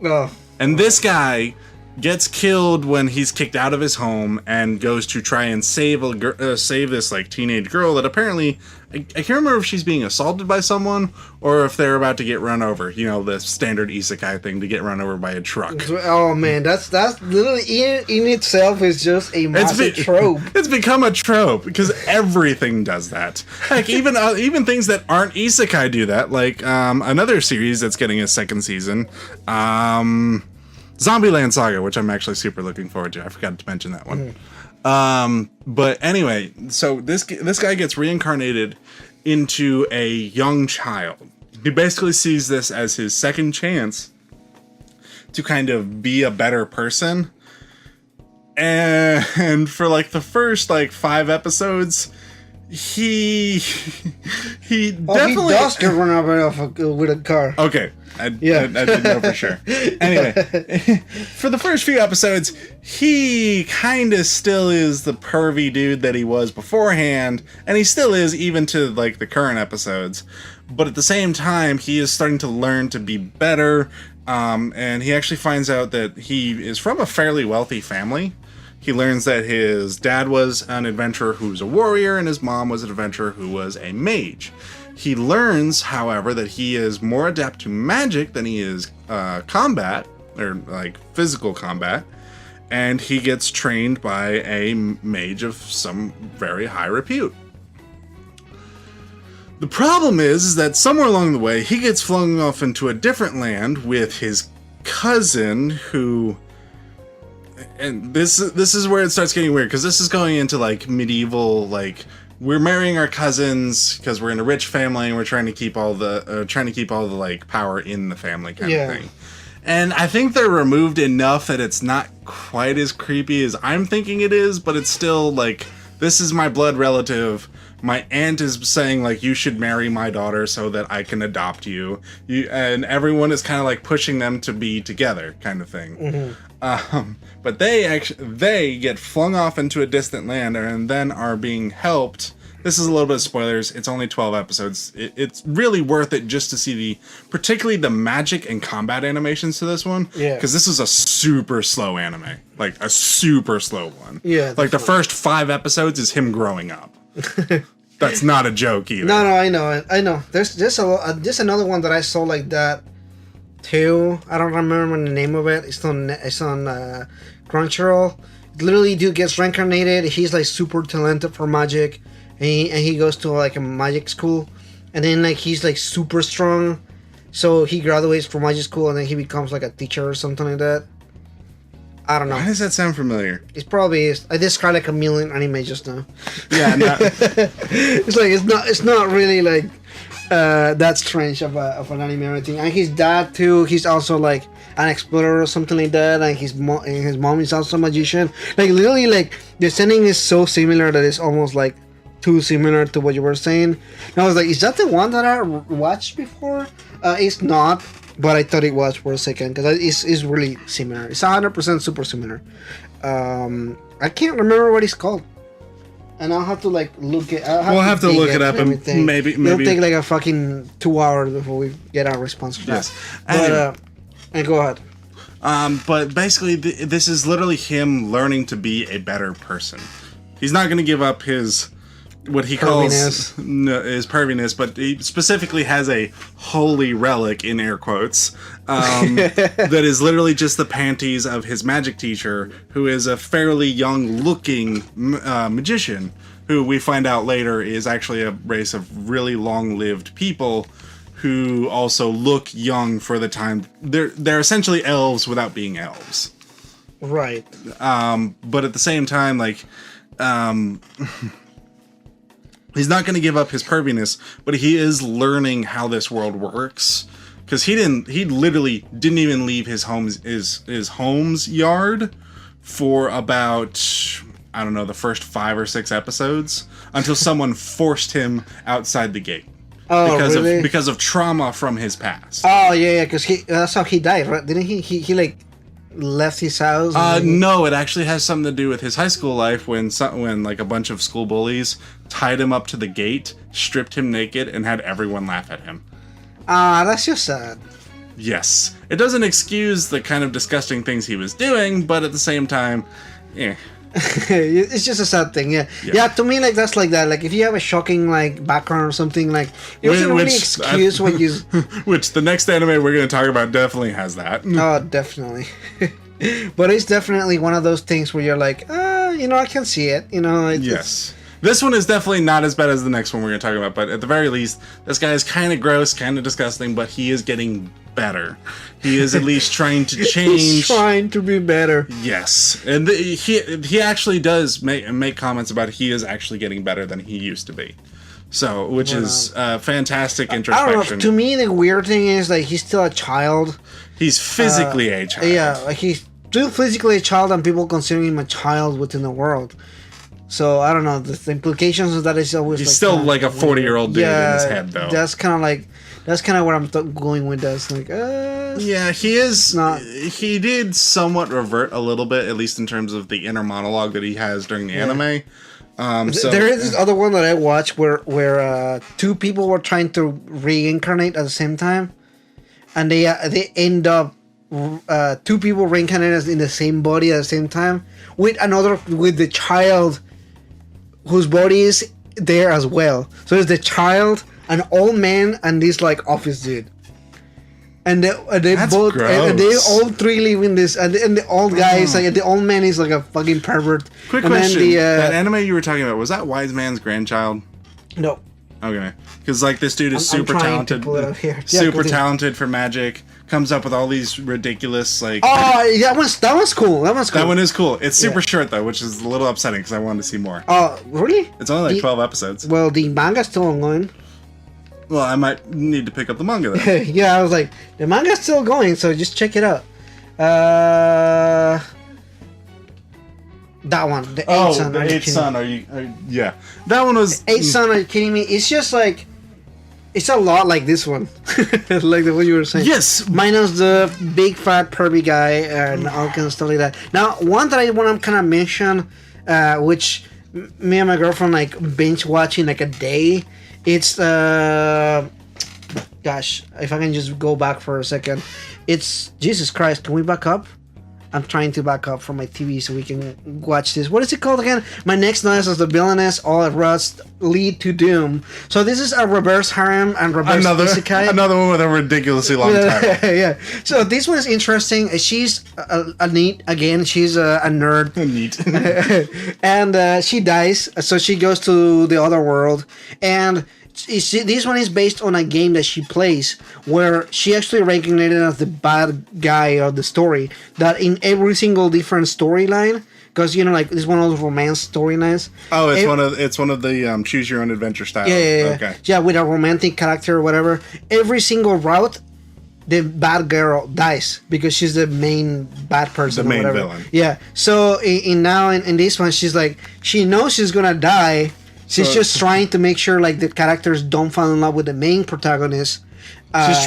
Oh. And this guy gets killed when he's kicked out of his home and goes to try and save this like teenage girl that apparently I can't remember if she's being assaulted by someone or if they're about to get run over. You know, the standard isekai thing to get run over by a truck. Oh man, that's literally in itself is just a massive trope. It's become a trope because everything does that. Like even things that aren't isekai do that. Like another series that's getting a second season. Zombieland Saga, which I'm actually super looking forward to. I forgot to mention that one. But anyway, so this guy gets reincarnated into a young child. He basically sees this as his second chance to kind of be a better person. And for like the first like 5 episodes, he definitely he does get run over with a car. Okay. I didn't know for sure. Anyway, for the first few episodes, he kind of still is the pervy dude that he was beforehand, and he still is even to like the current episodes. But at the same time, he is starting to learn to be better, and he actually finds out that he is from a fairly wealthy family. He learns that his dad was an adventurer who was a warrior, and his mom was an adventurer who was a mage. He learns, however, that he is more adept to magic than he is combat, or like physical combat, and he gets trained by a mage of some very high repute. The problem is that somewhere along the way, he gets flung off into a different land with his cousin, who... And this is where it starts getting weird, because this is going into like medieval, like... We're marrying our cousins because we're in a rich family and we're trying to keep all the like power in the family kind of thing. And I think they're removed enough that it's not quite as creepy as I'm thinking it is, but it's still like, this is my blood relative. My aunt is saying like, you should marry my daughter so that I can adopt you. And everyone is kind of like pushing them to be together kind of thing. Mm-hmm. But they get flung off into a distant land and then are being helped. This is a little bit of spoilers. It's only 12 episodes. It's really worth it just to see particularly the magic and combat animations to this one. Yeah. Because this is a super slow anime. Like a super slow one. Yeah. Like the first 5 episodes is him growing up. That's not a joke either. No, I know. There's just another one that I saw like that too. I don't remember the name of it. It's on Crunchyroll. Literally, dude gets reincarnated. He's like super talented for magic, and he goes to like a magic school, and then like he's like super strong, so he graduates from magic school, and then he becomes like a teacher or something like that. I don't know. Why does that sound familiar? It's probably I described like a million anime just now. Yeah, no. It's like it's not really like that strange of an anime or anything. And his dad too. He's also like an explorer or something like that. And his mom is also a magician. Like literally, like the setting is so similar that it's almost like too similar to what you were saying. And I was like, is that the one that I watched before? It's not. But I thought it was for a second because it's really similar. It's 100% super similar. I can't remember what it's called, and I'll have to like look it. We'll have to look it up and maybe it'll take like a fucking 2 hours before we get our response to that. Yes. But and go ahead. But basically, this is literally him learning to be a better person. He's not going to give up his what he calls his perviness, but he specifically has a holy relic in air quotes that is literally just the panties of his magic teacher, who is a fairly young looking magician, who we find out later is actually a race of really long lived people who also look young for the time. They're essentially elves without being elves, right? But at the same time, like he's not going to give up his perviness, but he is learning how this world works, because he literally didn't even leave his home's yard for about, I don't know, the first 5 or 6 episodes until someone forced him outside the gate. Oh, really? Because of trauma from his past. Oh yeah, because that's how he died, right? Didn't he? He like left his house. No, it actually has something to do with his high school life when like a bunch of school bullies tied him up to the gate, stripped him naked, and had everyone laugh at him. That's just sad. Yes. It doesn't excuse the kind of disgusting things he was doing, but at the same time, It's just a sad thing, yeah. To me, like that's like that. Like if you have a shocking like background or something, like it doesn't really excuse what you. Which the next anime we're going to talk about definitely has that. Oh, definitely. But it's definitely one of those things where you're like, I can see it. Yes. This one is definitely not as bad as the next one we're going to talk about, but at the very least, this guy is kind of gross, kind of disgusting, but he is getting better. He is at least trying to change. He's trying to be better. Yes. And he actually does make comments about he is actually getting better than he used to be. So, which is fantastic introspection. I don't know. To me, the weird thing is like he's still a child. He's physically a child. Yeah, like he's still physically a child, and people consider him a child within the world. So I don't know. The implications of that is always. He's still like a 40-year-old dude in his head, though. That's kind of where I'm going with this. Like, yeah, he is. He did somewhat revert a little bit, at least in terms of the inner monologue that he has during the anime. So there is this other one that I watched where two people were trying to reincarnate at the same time, and they end up two people reincarnated in the same body at the same time with the child whose body is there as well. So it's the child, an old man, and this like office dude. And they That's both, gross. and they all three live in this, and the old guy is like, the old man is like a fucking pervert. Quick and question: then that anime you were talking about, was that Wise Man's grandchild? No. Okay, because like this dude is I'm super trying to talented, pull it up here. Yeah, super continue. talented for magic. Comes up with all these ridiculous like. Oh, yeah, that one's cool. That one's cool. That one is cool. It's super short though, which is a little upsetting because I wanted to see more. Oh, really? It's only like 12 episodes. Well, the manga's still ongoing. Well, I might need to pick up the manga then. Yeah, I was like, the manga's still going, so just check it out. That one, the Eighth Son. The Eighth Son. Yeah, that one was. Eighth Son. Are you kidding me? It's just like, it's a lot like this one, like the one you were saying. Yes, minus the big fat pervy guy and all kind of stuff like that. Now, one that I want to kind of mention, which me and my girlfriend like binge watching like a day. It's gosh, if I can just go back for a second, it's Jesus Christ. Can we back up? I'm trying to back up from my TV so we can watch this. What is it called again? My next noise is the villainess. All roads lead to doom. So this is a reverse harem and reverse isekai. Another one with a ridiculously long title. Yeah. So this one is interesting. She's a neat again. She's a nerd. Neat. And she dies. So she goes to the other world. And this one is based on a game that she plays where she actually recognized as the bad guy of the story, that in every single different storyline, because like this one of those romance storylines. Oh, it's one of the choose your own adventure styles. Yeah. Okay. Yeah, with a romantic character or whatever. Every single route, the bad girl dies because she's the main bad person. The main or whatever. villain. Yeah. So in this one, she's like, she knows she's gonna die. She's just trying to make sure like the characters don't fall in love with the main protagonist. She's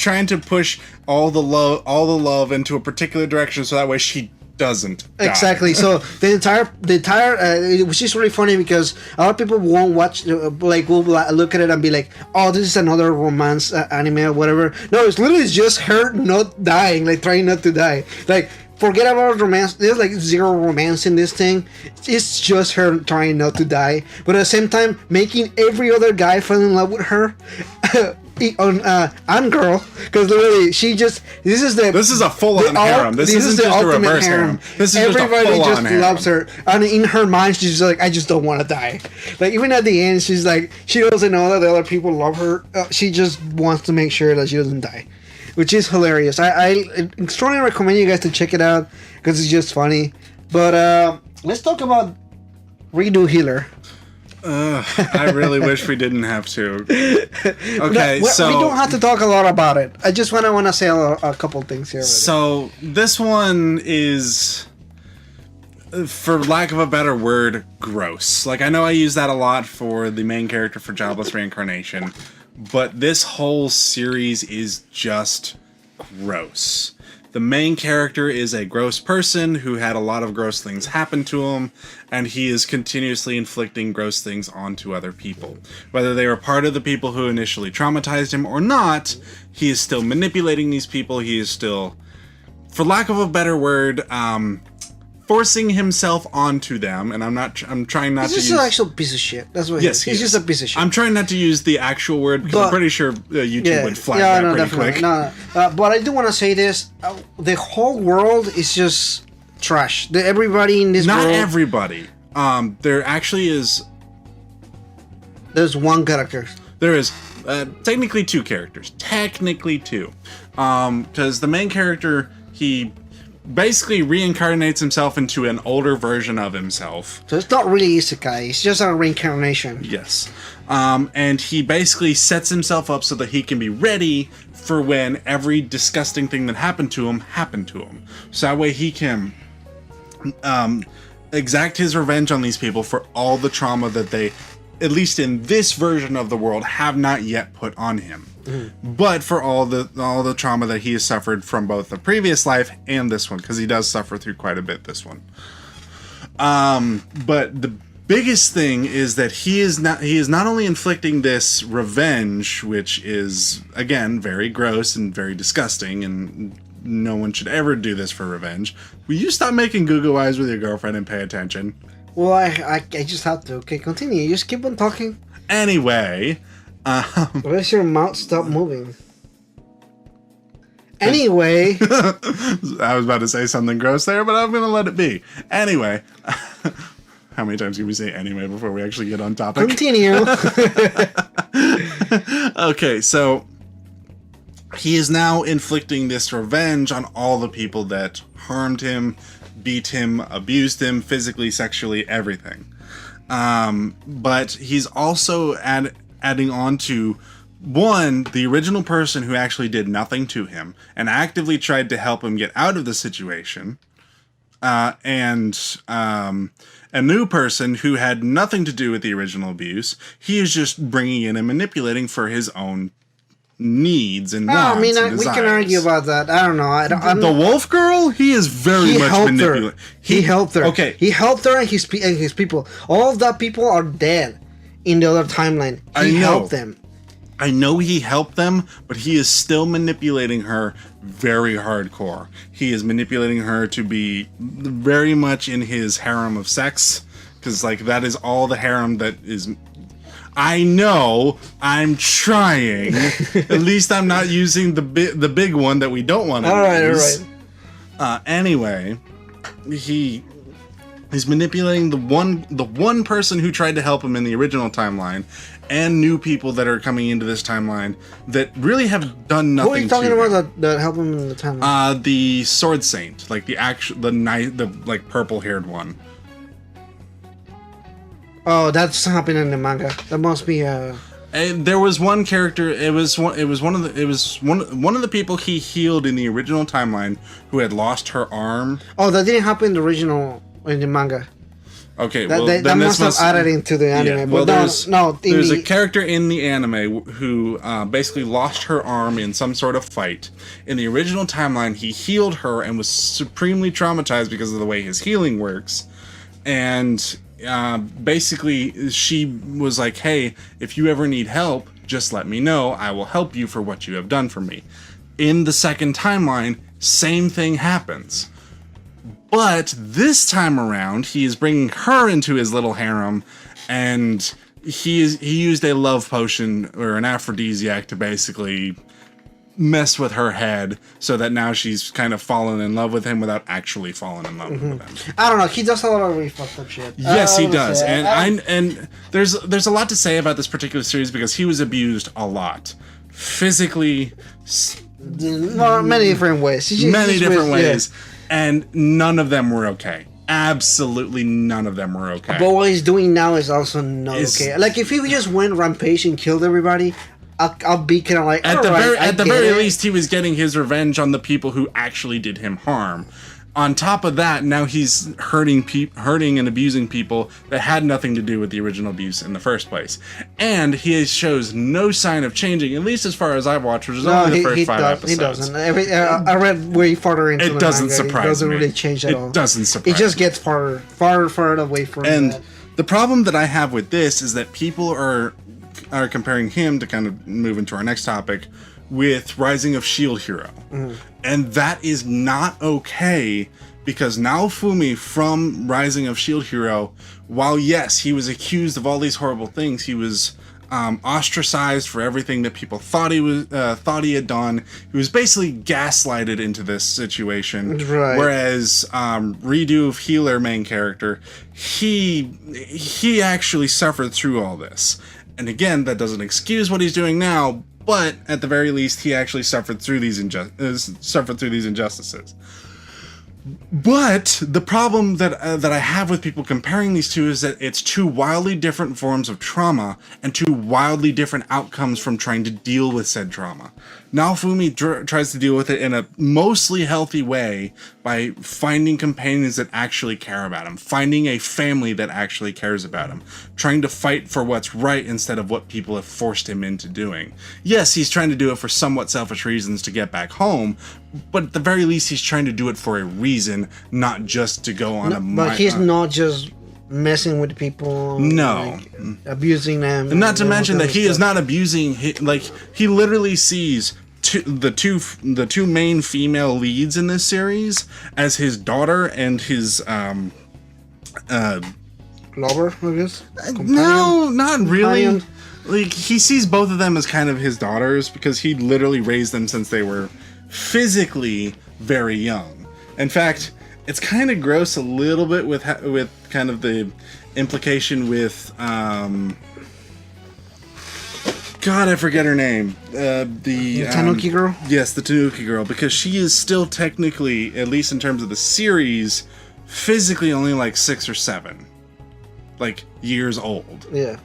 trying to push all the love into a particular direction so that way she doesn't die. Exactly. So the entire which is really funny because a lot of people won't watch will look at it and be like, oh, this is another romance anime or whatever. No, it's literally just her not dying, like trying not to die. Like, forget about romance. There's like zero romance in this thing. It's just her trying not to die, but at the same time making every other guy fall in love with her. And girl, because literally this is a full-on harem. This isn't just a reverse harem. This is everybody just loves her, and in her mind she's like, I just don't want to die. Like even at the end, she's like, she doesn't know that the other people love her. She just wants to make sure that she doesn't die, which is hilarious. I strongly recommend you guys to check it out because it's just funny. But let's talk about Redo Healer. I really wish we didn't have to. Okay, so we don't have to talk a lot about it. I just want to say a couple things here. So this one is, for lack of a better word, gross. Like, I know I use that a lot for the main character for Jobless Reincarnation, but this whole series is just gross. The main character is a gross person who had a lot of gross things happen to him, and he is continuously inflicting gross things onto other people. Whether they were part of the people who initially traumatized him or not, he is still manipulating these people. He is still, for lack of a better word, forcing himself onto them, and I'm trying not to use... He's just an actual piece of shit. That's what yes, he's just a piece of shit. I'm trying not to use the actual word, because I'm pretty sure YouTube would flag that pretty quick. No. But I do want to say this. The whole world is just trash. Everybody in this world... Not everybody. There actually is... There's one character. There is technically two characters. Technically two. Because the main character, he... basically reincarnates himself into an older version of himself. So it's not really Isekai, it's just a reincarnation. Yes. And he basically sets himself up so that he can be ready for when every disgusting thing that happened to him. So that way he can exact his revenge on these people for all the trauma that they, at least in this version of the world, have not yet put on him. But for all the trauma that he has suffered from both the previous life and this one, because he does suffer through quite a bit this one. But the biggest thing is that he is not only inflicting this revenge, which is again very gross and very disgusting, and no one should ever do this for revenge. Will you stop making goo-goo eyes with your girlfriend and pay attention? Well, I just have to. Okay, continue. Just keep on talking. Anyway. Where's your mouth? Stop moving. Anyway. I was about to say something gross there, but I'm going to let it be. Anyway. How many times can we say anyway before we actually get on topic? Continue. Okay, so he is now inflicting this revenge on all the people that harmed him, beat him, abused him, physically, sexually, everything. But he's also adding on to, one, the original person who actually did nothing to him and actively tried to help him get out of the situation, and a new person who had nothing to do with the original abuse. He is just bringing in and manipulating for his own needs and wants. I mean, and we can argue about that. I don't know. The wolf girl, he is very much manipulating. He helped her. Okay, he helped her and his people. All of that people are dead. In the other timeline, he helped them. I know he helped them, but he is still manipulating her very hardcore. He is manipulating her to be very much in his harem of sex, because like that is all the harem that is. I know, I'm trying. At least I'm not using the big one that we don't want to use. All right. Anyway, he's manipulating the one person who tried to help him in the original timeline, and new people that are coming into this timeline that really have done nothing. Who are you talking about that help him in the timeline? The Sword Saint, like the like purple haired one. Oh, that's happening in the manga. That must be And there was one character. It was one of the people he healed in the original timeline who had lost her arm. Oh, that didn't happen in the original in the manga. Okay, that must have added into the anime. Yeah, well, there's a character in the anime who basically lost her arm in some sort of fight. In the original timeline, he healed her and was supremely traumatized because of the way his healing works. And basically, she was like, "Hey, if you ever need help, just let me know. I will help you for what you have done for me." In the second timeline, same thing happens. But this time around, he is bringing her into his little harem, and he used a love potion or an aphrodisiac to basically mess with her head, so that now she's kind of fallen in love with him without actually falling in love with him. I don't know. He does a lot of really fucked up shit. Yes, he does, and there's a lot to say about this particular series because he was abused a lot, physically, many different ways. Yeah. And none of them were okay. Absolutely none of them were okay. But what he's doing now is also not okay. Like, if he just went rampage and killed everybody, I'll be kind of like, at the very least, he was getting his revenge on the people who actually did him harm. On top of that, now he's hurting and abusing people that had nothing to do with the original abuse in the first place. And he shows no sign of changing, at least as far as I've watched, which is only the first 5 episodes. He doesn't. I read way farther into it doesn't surprise me. It doesn't really change at all. It doesn't surprise me. It just gets farther away from and that. The problem that I have with this is that people are comparing him, to kind of move into our next topic, with Rising of Shield Hero. And that is not okay, because Naofumi from Rising of Shield Hero, while yes, he was accused of all these horrible things, he was ostracized for everything that people thought he had done. He was basically gaslighted into this situation. Right. Whereas Redo of Healer, main character, he actually suffered through all this. And again, that doesn't excuse what he's doing now, but at the very least, he actually suffered through these injustices. But the problem that I have with people comparing these two is that it's two wildly different forms of trauma and two wildly different outcomes from trying to deal with said trauma. Naofumi tries to deal with it in a mostly healthy way by finding companions that actually care about him, finding a family that actually cares about him, trying to fight for what's right instead of what people have forced him into doing. Yes, he's trying to do it for somewhat selfish reasons to get back home, but at the very least he's trying to do it for a reason, not just to go on But he's not just messing with people, abusing them, and not to mention that he is not abusing. He literally sees the two main female leads in this series as his daughter and his lover, I guess. No, not really. Like, he sees both of them as kind of his daughters because he literally raised them since they were physically very young. In fact, it's kind of gross a little bit with kind of the implication with God, I forget her name. The Tanuki girl? Yes, the Tanuki girl, because she is still technically, at least in terms of the series, physically only like 6 or 7 years old. Yeah.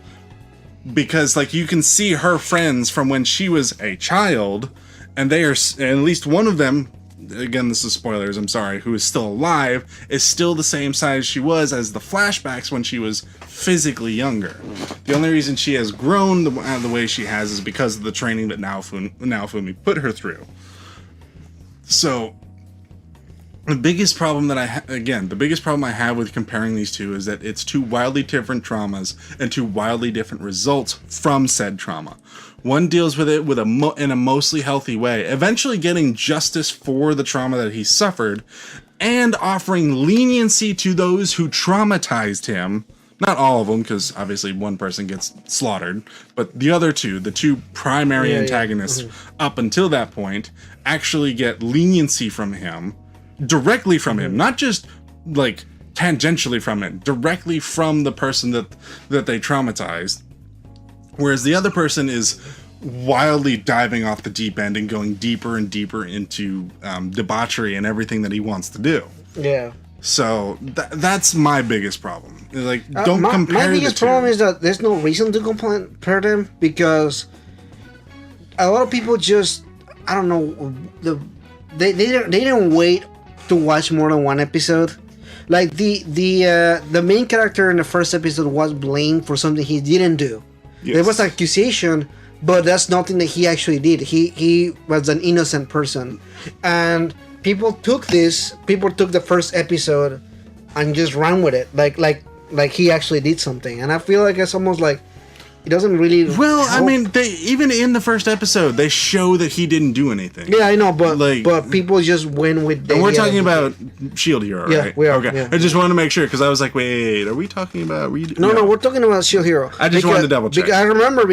Because you can see her friends from when she was a child, and they are, at least one of them, again, this is spoilers, I'm sorry, who is still alive, is still the same size she was as the flashbacks when she was physically younger. The only reason she has grown the way she has is because of the training that Naofumi put her through. So, the biggest problem that I have with comparing these two is that it's two wildly different traumas and two wildly different results from said trauma. One deals with it in a mostly healthy way, eventually getting justice for the trauma that he suffered, and offering leniency to those who traumatized him. Not all of them, because obviously one person gets slaughtered, but the other two, the two primary antagonists up until that point, actually get leniency from him, directly from him, not just tangentially from it, directly from the person that they traumatized. Whereas the other person is wildly diving off the deep end and going deeper and deeper into debauchery and everything that he wants to do. Yeah. So that's my biggest problem. Don't compare the two. My biggest problem is that there's no reason to compare them, because a lot of people just, I don't know, they didn't wait to watch more than one episode. Like the main character in the first episode was blamed for something he didn't do. Yes. There was an accusation, but that's nothing that he actually did. He was an innocent person, and people took the first episode and just ran with it, like he actually did something. And I feel like it's almost like it doesn't really help. I mean, even in the first episode, they show that he didn't do anything. Yeah, I know, but people just went with. And we're talking about Shield Hero, right? Yeah, we are. Okay, yeah. I just wanted to make sure, because I was like, wait, are we talking about? No, we're talking about Shield Hero. I just wanted to double check. I remember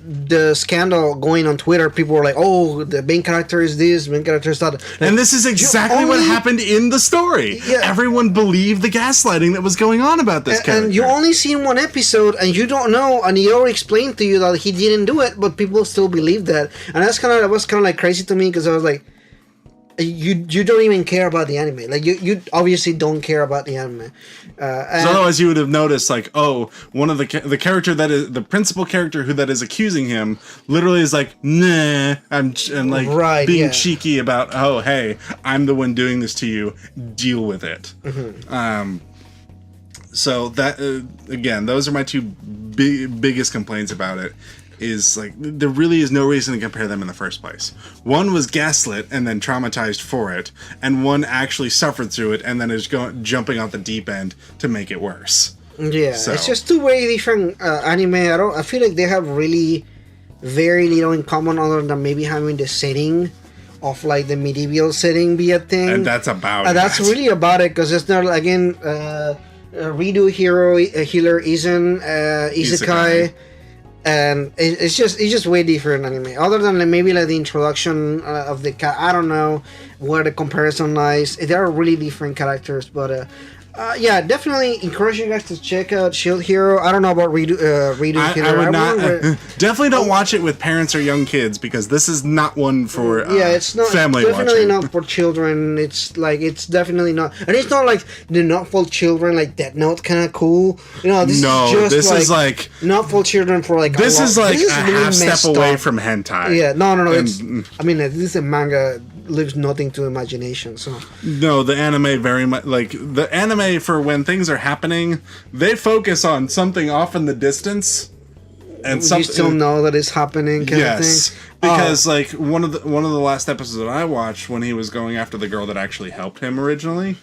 the scandal going on Twitter. People were like, "Oh, the main character is this, main character is that," and this is exactly what happened in the story. Yeah. Everyone believed the gaslighting that was going on about this character. And you only seen one episode, and you don't know. And he already explained to you that he didn't do it, but people still believe that, and that was kind of like crazy to me, because I was like, you don't even care about the anime. Like you obviously don't care about the anime. So otherwise, you would have noticed, like, oh, one of the character that is the principal character who that is accusing him literally is like, nah, I'm like being cheeky about, oh, hey, I'm the one doing this to you. Deal with it. So that again, those are my two biggest complaints about it. Is like there really is no reason to compare them in the first place. One was gaslit and then traumatized for it, and one actually suffered through it and then is jumping off the deep end to make it worse. Yeah, so. It's just two very different anime. I feel like they have really very little in common other than maybe having the setting of like the medieval setting be a thing. And that's about it. That's really about it, because it's not again redo healer isn't Isekai. And it's just way different anime. Other than like, maybe like the introduction of the I don't know where the comparison lies. They are really different characters, but yeah, definitely encourage you guys to check out Shield Hero. I don't know about Redo Hero. I would not. Definitely don't watch it with parents or young kids, because this is not one for it's not family definitely watching. Not for children. It's like it's definitely not, and it's not like the not for children like Death Note kind of cool. You know, this is like not for children for like. This is like a half step away from hentai. Yeah, no. It's, I mean, this is a manga. Leaves nothing to imagination. So no, the anime very much like the anime for when things are happening, they focus on something off in the distance, and you still know that it's happening. Kind of thing. Because like one of the last episodes that I watched when he was going after the girl that actually helped him originally,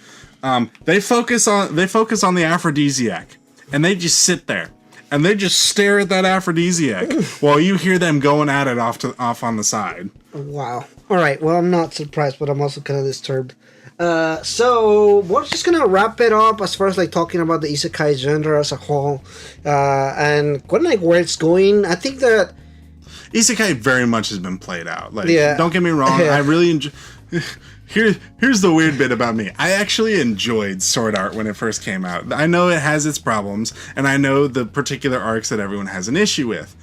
they focus on the aphrodisiac, and they just sit there and they just stare at that aphrodisiac while you hear them going at it off on the side. Wow. All right. Well, I'm not surprised, but I'm also kind of disturbed. So we're just gonna wrap it up as far as like talking about the isekai genre as a whole, and kind of like where it's going. I think that isekai very much has been played out. Like, don't get me wrong, I really enjoy. Here's the weird bit about me. I actually enjoyed Sword Art when it first came out. I know it has its problems, and I know the particular arcs that everyone has an issue with.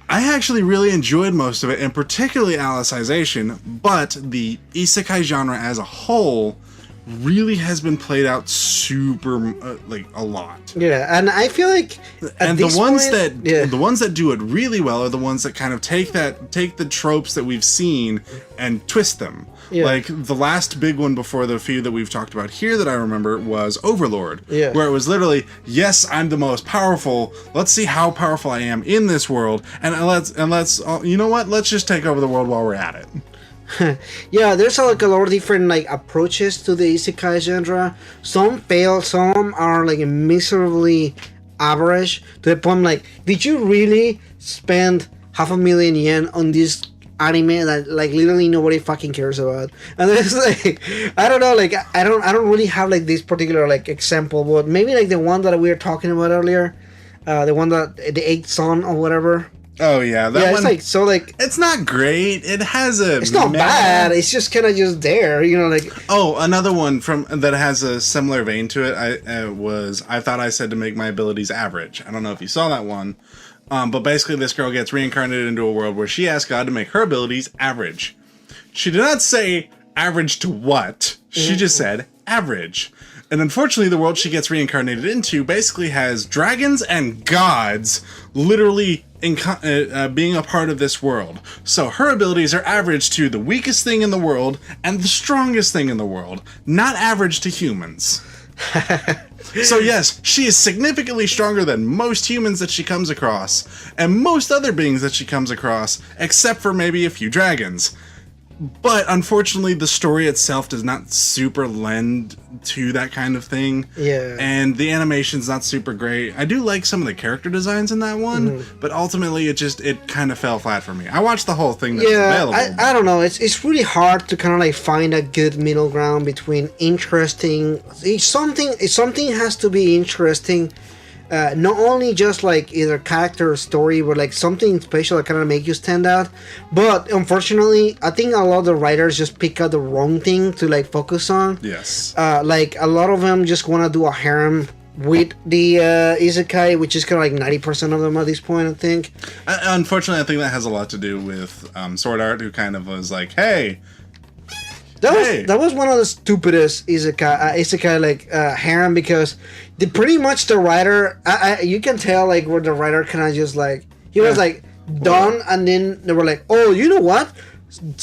I actually really enjoyed most of it, and particularly Alicization, but the isekai genre as a whole really has been played out super like a lot. Yeah, and I feel like the ones that do it really well are the ones that kind of take the tropes that we've seen and twist them. Yeah. Like the last big one before the few that we've talked about here that I remember was Overlord, where it was literally, yes, I'm the most powerful. Let's see how powerful I am in this world, and let's you know what? Let's just take over the world while we're at it. Yeah, there's like a lot of different like approaches to the isekai genre. Some fail, some are like miserably average to the point like, did you really spend 500,000 yen on this anime that like literally nobody fucking cares about? And it's like, I don't know, like I don't really have like this particular like example, but maybe like the one that we were talking about earlier, the one that the Eighth Son or whatever. Oh yeah, that one. It's like so like it's not great. It has a. It's not bad. It's just kind of just there, you know, like. Oh, another one from that has a similar vein to it. I thought I said to make my abilities average. I don't know if you saw that one, but basically this girl gets reincarnated into a world where she asks God to make her abilities average. She did not say average to what. She just said average. And unfortunately, the world she gets reincarnated into basically has dragons and gods literally being a part of this world. So her abilities are average to the weakest thing in the world and the strongest thing in the world, not average to humans. So yes, she is significantly stronger than most humans that she comes across, and most other beings that she comes across, except for maybe a few dragons. But unfortunately, the story itself does not super lend to that kind of thing. Yeah. And the animation's not super great. I do like some of the character designs in that one, but ultimately it kind of fell flat for me. I watched the whole thing that's available. I don't know. It's really hard to kind of like find a good middle ground between interesting. Something has to be interesting. Not only just like either character or story, but like something special that kind of make you stand out. But unfortunately, I think a lot of the writers just pick out the wrong thing to like focus on. Yes. Like a lot of them just want to do a harem with the isekai, which is kind of like 90% of them at this point, I think. Unfortunately, I think that has a lot to do with Sword Art, who kind of was like, hey, That was one of the stupidest isekai like harem, because pretty much the writer, you can tell like where the writer kind of just like he was like done, and then they were like, oh, you know what?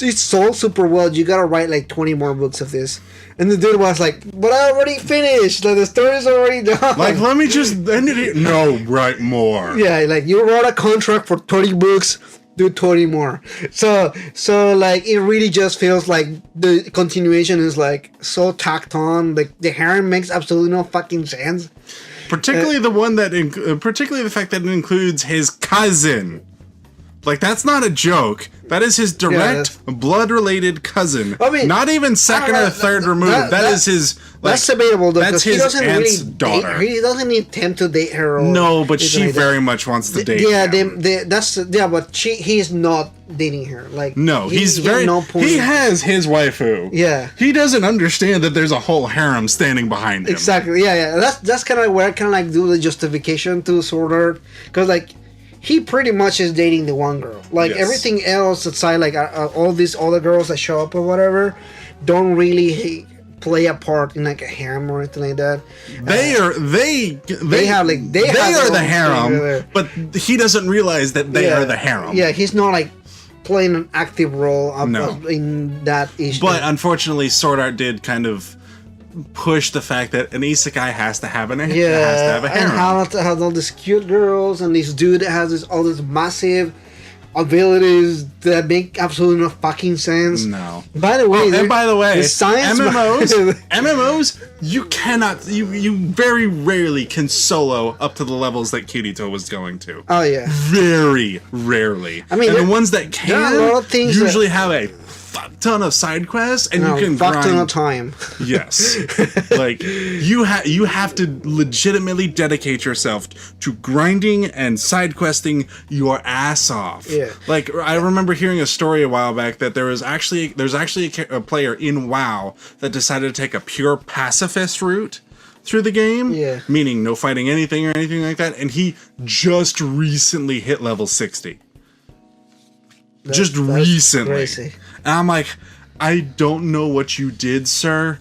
It's sold super well. You gotta write like 20 more books of this. And the dude was like, but I already finished. Like the story's already done. Like, let me just end it here. No, write more. Yeah, like you wrote a contract for 30 books. Do 20 more. So like it really just feels like the continuation is like so tacked on. Like the harem makes absolutely no fucking sense. Particularly the one that, particularly the fact that it includes his cousin. Like, that's not a joke. That is his direct blood-related cousin. I mean, not even second or third removed. That is his. Like, that's debatable, though. That's his aunt's really daughter. He doesn't intend to date her. Or no, but she like very much wants to date him. But he's not dating her. Like, no, he's very. No point. He has his waifu. Yeah, he doesn't understand that there's a whole harem standing behind him. Exactly. Yeah. That's kind of where I kind of like do the justification to Sword Art, because like. He pretty much is dating the one girl. Like, everything else aside, like all these other girls that show up or whatever, don't really play a part in like a harem or anything like that. They are the harem, but he doesn't realize that they are the harem. Yeah, he's not like playing an active role in that issue. But unfortunately, Sword Art did kind of push the fact that an isekai has to have a harem. And how to have all these cute girls and this dude that has all these massive abilities that make absolutely no fucking sense. No. By the way, MMOs, you cannot, you very rarely can solo up to the levels that Kirito was going to. Oh yeah. Very rarely. I mean, and the ones that can usually have a fuck ton of side quests, and you can fuck grind. Ton of time. Yes, like you have to legitimately dedicate yourself to grinding and side questing your ass off. Yeah, like I remember hearing a story a while back that there's actually a player in WoW that decided to take a pure pacifist route through the game, meaning no fighting anything or anything like that, and he just recently hit level 60. Just recently. Crazy. And I'm like, I don't know what you did, sir,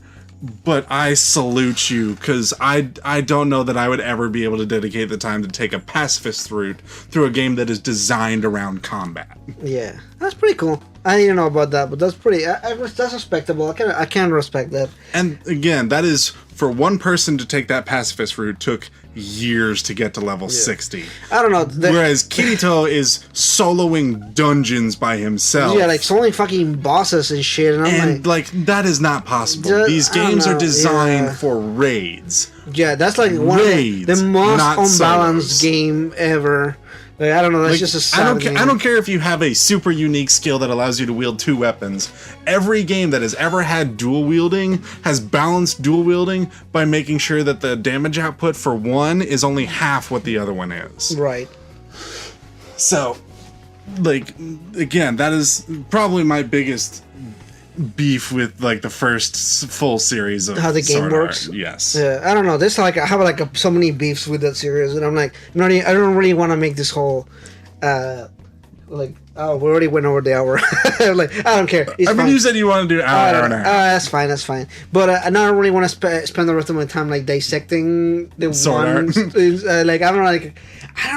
but I salute you, because I don't know that I would ever be able to dedicate the time to take a pacifist route through a game that is designed around combat. Yeah, that's pretty cool. I didn't know about that, but that's pretty. That's respectable. I can respect that. And again, that is for one person to take that pacifist route took years to get to level 60. I don't know. Whereas Kirito is soloing dungeons by himself. Yeah, like soloing fucking bosses and shit. And I'm like that is not possible. These games are designed for raids. Yeah, that's like one of the most unbalanced game ever. Like, I don't know. That's just a sad I don't care if you have a super unique skill that allows you to wield two weapons. Every game that has ever had dual wielding has balanced dual wielding by making sure that the damage output for one is only half what the other one is. Right. So, like, again, that is probably my biggest beef with like the first full series of how the game works. Yes. Yeah, I don't know. There's like I have so many beefs with that series, and I'm like, I don't really want to make this whole, we already went over the hour. Like, I don't care. It's fine. You said you want to do hour and a half. That's fine. But I don't really want to spend the rest of my time like dissecting the Sword Art. Like I don't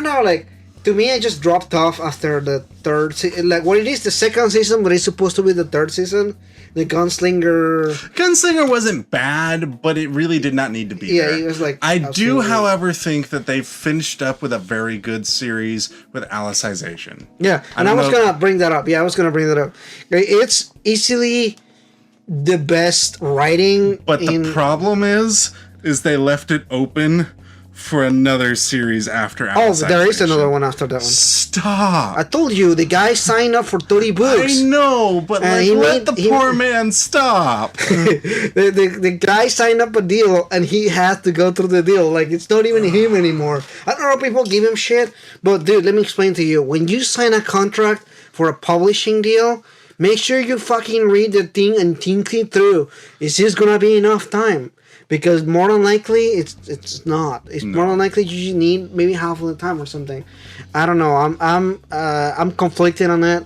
know. Like, to me, I just dropped off after the third season. Like, what it is, the second season, but it's supposed to be the third season. The Gunslinger wasn't bad, but it really did not need to be there. It was like... I do, however, think that they finished up with a very good series with Alicization. Yeah, and I was going to bring that up. It's easily the best writing. But the problem is they left it open for another series after Alicization. Oh, there is another one after that one. Stop! I told you, the guy signed up for 30 books. I know, but let the poor man stop. the guy signed up a deal, and he has to go through the deal. Like, it's not even him anymore. I don't know if people give him shit, but dude, let me explain to you. When you sign a contract for a publishing deal, make sure you fucking read the thing and think it through. Is this gonna be enough time? Because more than likely, it's not. More than likely you need maybe half of the time or something. I don't know. I'm conflicted on that.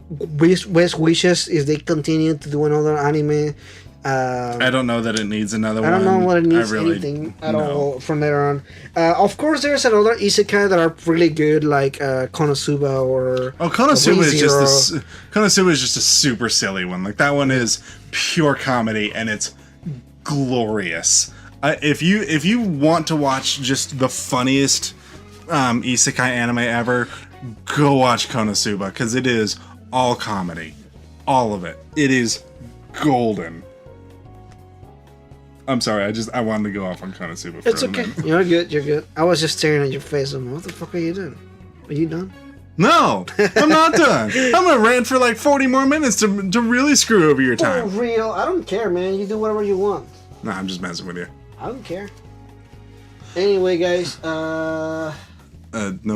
best wishes is they continue to do another anime. I don't know that it needs another one. I don't know what it needs really, anything at all from there on. Of course, there's another isekai that are really good, like Konosuba or Konosuba is ReZero. Konosuba is just a super silly one. Like that one is pure comedy and it's glorious. If you want to watch just the funniest isekai anime ever, go watch Konosuba because it is all comedy, all of it. It is golden. I'm sorry, I wanted to go off on Konosuba for It's a okay. minute. You're good. You're good. I was just staring at your face. I'm like, what the fuck are you doing? Are you done? No, I'm not done. I'm gonna rant for like 40 more minutes to really screw over your For time. real. I don't care, man. You do whatever you want. Nah, I'm just messing with you. I don't care. Anyway, guys. No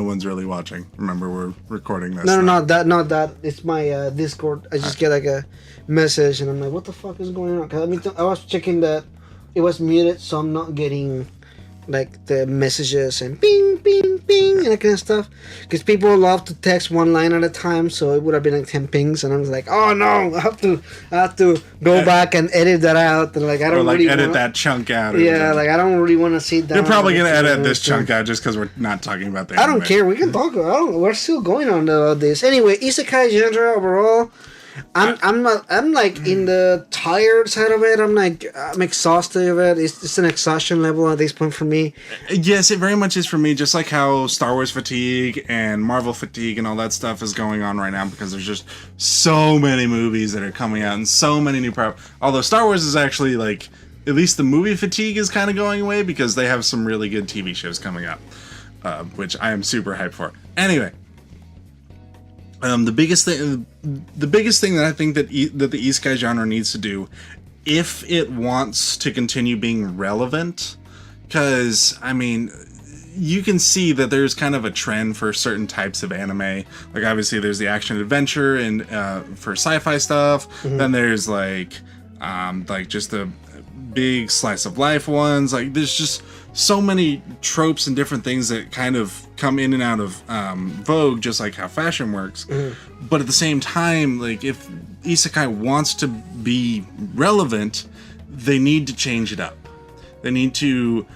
one's really watching. Remember, we're recording this. No, not that. It's my Discord. I just get like a message, and I'm like, what the fuck is going on? 'Cause I was checking that it was muted, so I'm not getting like the messages and ping, ping, ping, and that kind of stuff. Because people love to text one line at a time, so it would have been like 10 pings, and I was like, oh no, I have to go back and edit that out. And like I don't really edit that chunk out. Yeah, like I don't really want to see that. You're probably gonna edit this chunk out just because we're not talking about the I don't anime. care. We can talk. We're still going on about this. Anyway, isekai genre overall, I'm like in the tired side of it. I'm exhausted of it. It's an exhaustion level at this point for me. Yes, it very much is for me. Just like how Star Wars fatigue and Marvel fatigue and all that stuff is going on right now because there's just so many movies that are coming out and so many new Although Star Wars is actually like, at least the movie fatigue is kind of going away because they have some really good TV shows coming up, which I am super hyped for. Anyway. The biggest thing that I think that the isekai genre needs to do, if it wants to continue being relevant, because I mean, you can see that there's kind of a trend for certain types of anime. Like obviously, there's the action adventure and for sci-fi stuff. Mm-hmm. Then there's like just the big slice of life ones. Like there's just so many tropes and different things that kind of come in and out of vogue, just like how fashion works. Mm-hmm. But at the same time, like if isekai wants to be relevant, they need to change it up. They need to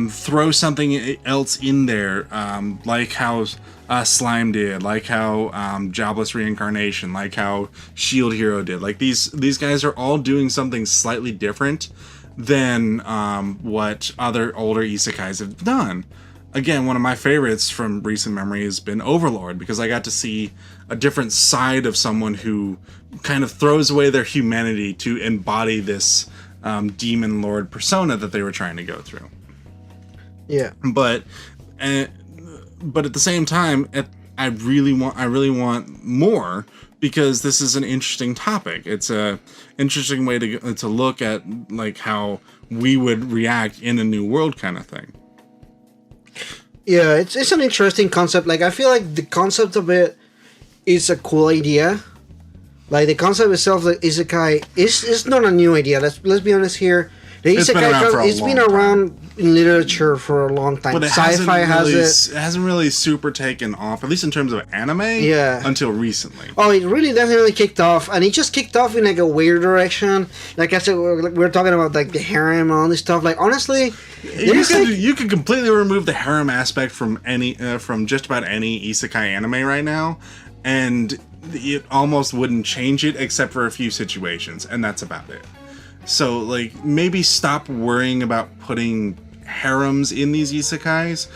throw something else in there, like how Slime did, like how Jobless Reincarnation, like how Shield Hero did. Like these guys are all doing something slightly different than what other older isekais have done. Again, one of my favorites from recent memory has been Overlord, because I got to see a different side of someone who kind of throws away their humanity to embody this demon lord persona that they were trying to go through. Yeah. But at the same time, I really want more, because this is an interesting topic. It's a interesting way to look at like how we would react in a new world kind of thing. Yeah, it's an interesting concept. Like I feel like the concept of it is a cool idea. Like the concept itself, the isekai, is not a new idea. Let's be honest here. The isekai it's been around in literature for a long time. But Sci-fi has it. It hasn't really super taken off, at least in terms of anime. Yeah. Until recently. Oh, it really definitely kicked off, and it just kicked off in like a weird direction. Like I said, we're talking about like the harem and all this stuff. Like honestly, you could completely remove the harem aspect from just about any isekai anime right now, and it almost wouldn't change it except for a few situations, and that's about it. So, like, maybe stop worrying about putting harems in these isekais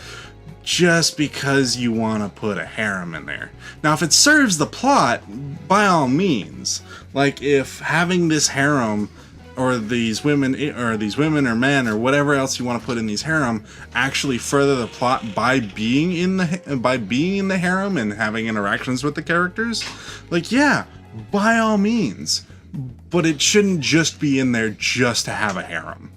just because you want to put a harem in there. Now, if it serves the plot, by all means. Like, if having this harem or these women or men or whatever else you want to put in these harem actually further the plot by being in the harem and having interactions with the characters, like, yeah, by all means. But it shouldn't just be in there just to have a harem.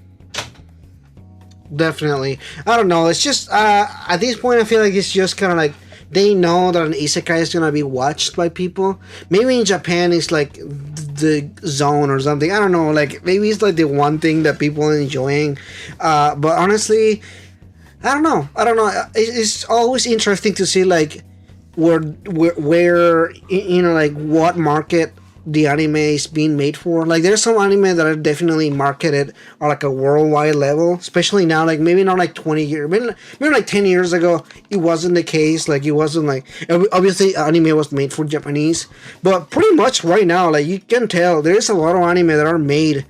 Definitely. I don't know. It's just, at this point, I feel like it's just kind of like, they know that an isekai is going to be watched by people. Maybe in Japan it's like the zone or something. I don't know. Like, maybe it's like the one thing that people are enjoying. But honestly, I don't know. It's always interesting to see, like, where you know, like what market the anime is being made for. Like there's some anime that are definitely marketed on like a worldwide level, especially now. Like maybe not like 20 years, maybe like 10 years ago, it wasn't the case. Like it wasn't like, obviously anime was made for Japanese, but pretty much right now, like you can tell there's a lot of anime that are made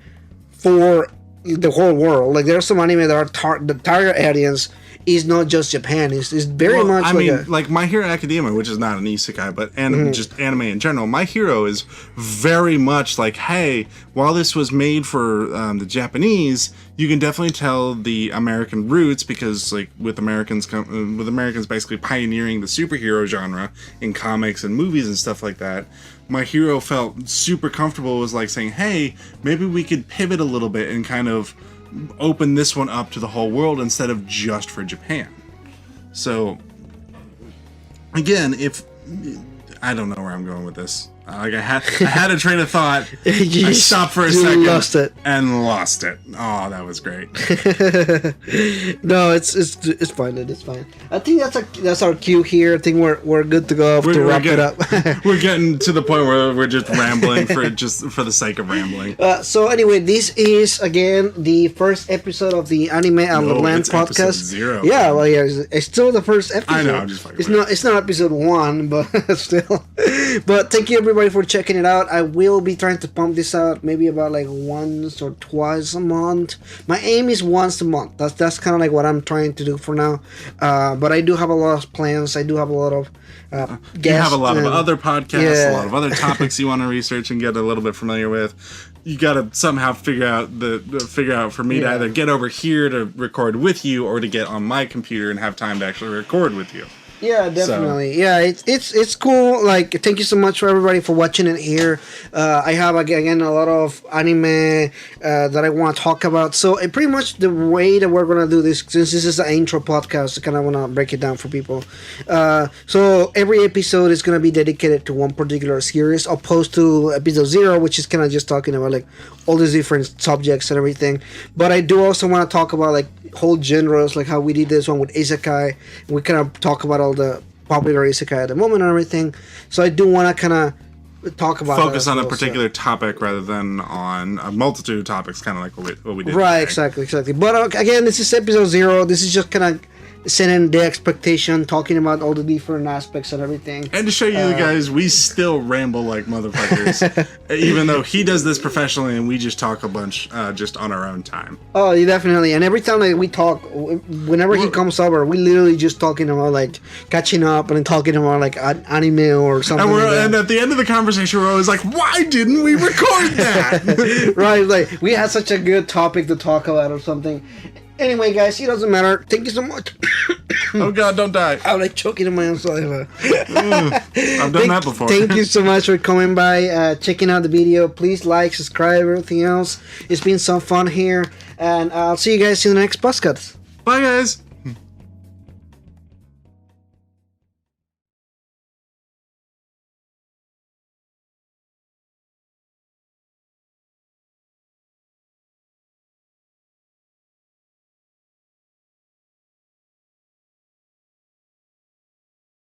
for the whole world. Like there's some anime that are the target audience is not just Japan. It's very much. I like mean, like My Hero Academia, which is not an isekai, but just anime in general. My Hero is very much like, hey, while this was made for the Japanese, you can definitely tell the American roots, because like with Americans basically pioneering the superhero genre in comics and movies and stuff like that. My Hero felt super comfortable. Was like saying, hey, maybe we could pivot a little bit and kind of open this one up to the whole world instead of just for Japan. So again, if I don't know where I'm going with this, like I had a train of thought. I stopped for a second, lost it, and lost it. Oh, that was great. No, it's fine. It's fine. I think that's our cue here. I think we're good to go to wrap it up. We're getting to the point where we're just rambling for the sake of rambling. So anyway, this is again the first episode of the Anime and Leblanc podcast. Episode 0. Yeah, well, yeah, it's still the first episode. I know. I'm just fucking. It's not episode 1, but still. But thank you everybody for checking it out. I will be trying to pump this out maybe about like once or twice a month. My aim is once a month. That's kind of like what I'm trying to do for now. But I do have a lot of plans. I do have a lot of guests. You have a lot of other podcasts, a lot of other topics you want to research and get a little bit familiar with. You got to somehow figure out for me to either get over here to record with you or to get on my computer and have time to actually record with you. Yeah, definitely. So. Yeah, it's cool. Like, thank you so much for everybody for watching it here. I have again a lot of anime that I want to talk about. So pretty much the way that we're gonna do this, since this is an intro podcast, I kind of want to break it down for people. So every episode is gonna be dedicated to one particular series, opposed to episode 0, which is kind of just talking about like all these different subjects and everything. But I do also want to talk about like whole genres, like how we did this one with Isekai. We kind of talk about all the popular Isekai at the moment and everything. So I do want to kind of talk about focus on a particular topic rather than on a multitude of topics, kind of like what we did. Right, today. exactly. But again, this is episode 0. This is just kind of setting the expectation, talking about all the different aspects and everything. And to show you guys, we still ramble like motherfuckers, even though he does this professionally and we just talk a bunch just on our own time. Oh, yeah, definitely. And every time that we talk, whenever he comes over, we literally just talking about like catching up and talking about like anime or something. And at the end of the conversation, we're always like, why didn't we record that? Right, like we had such a good topic to talk about or something. Anyway, guys, it doesn't matter. Thank you so much. Oh, God, don't die. I'm like choking on my own saliva. I've done that before. Thank you so much for coming by, checking out the video. Please like, subscribe, everything else. It's been some fun here. And I'll see you guys in the next podcast. Bye, guys.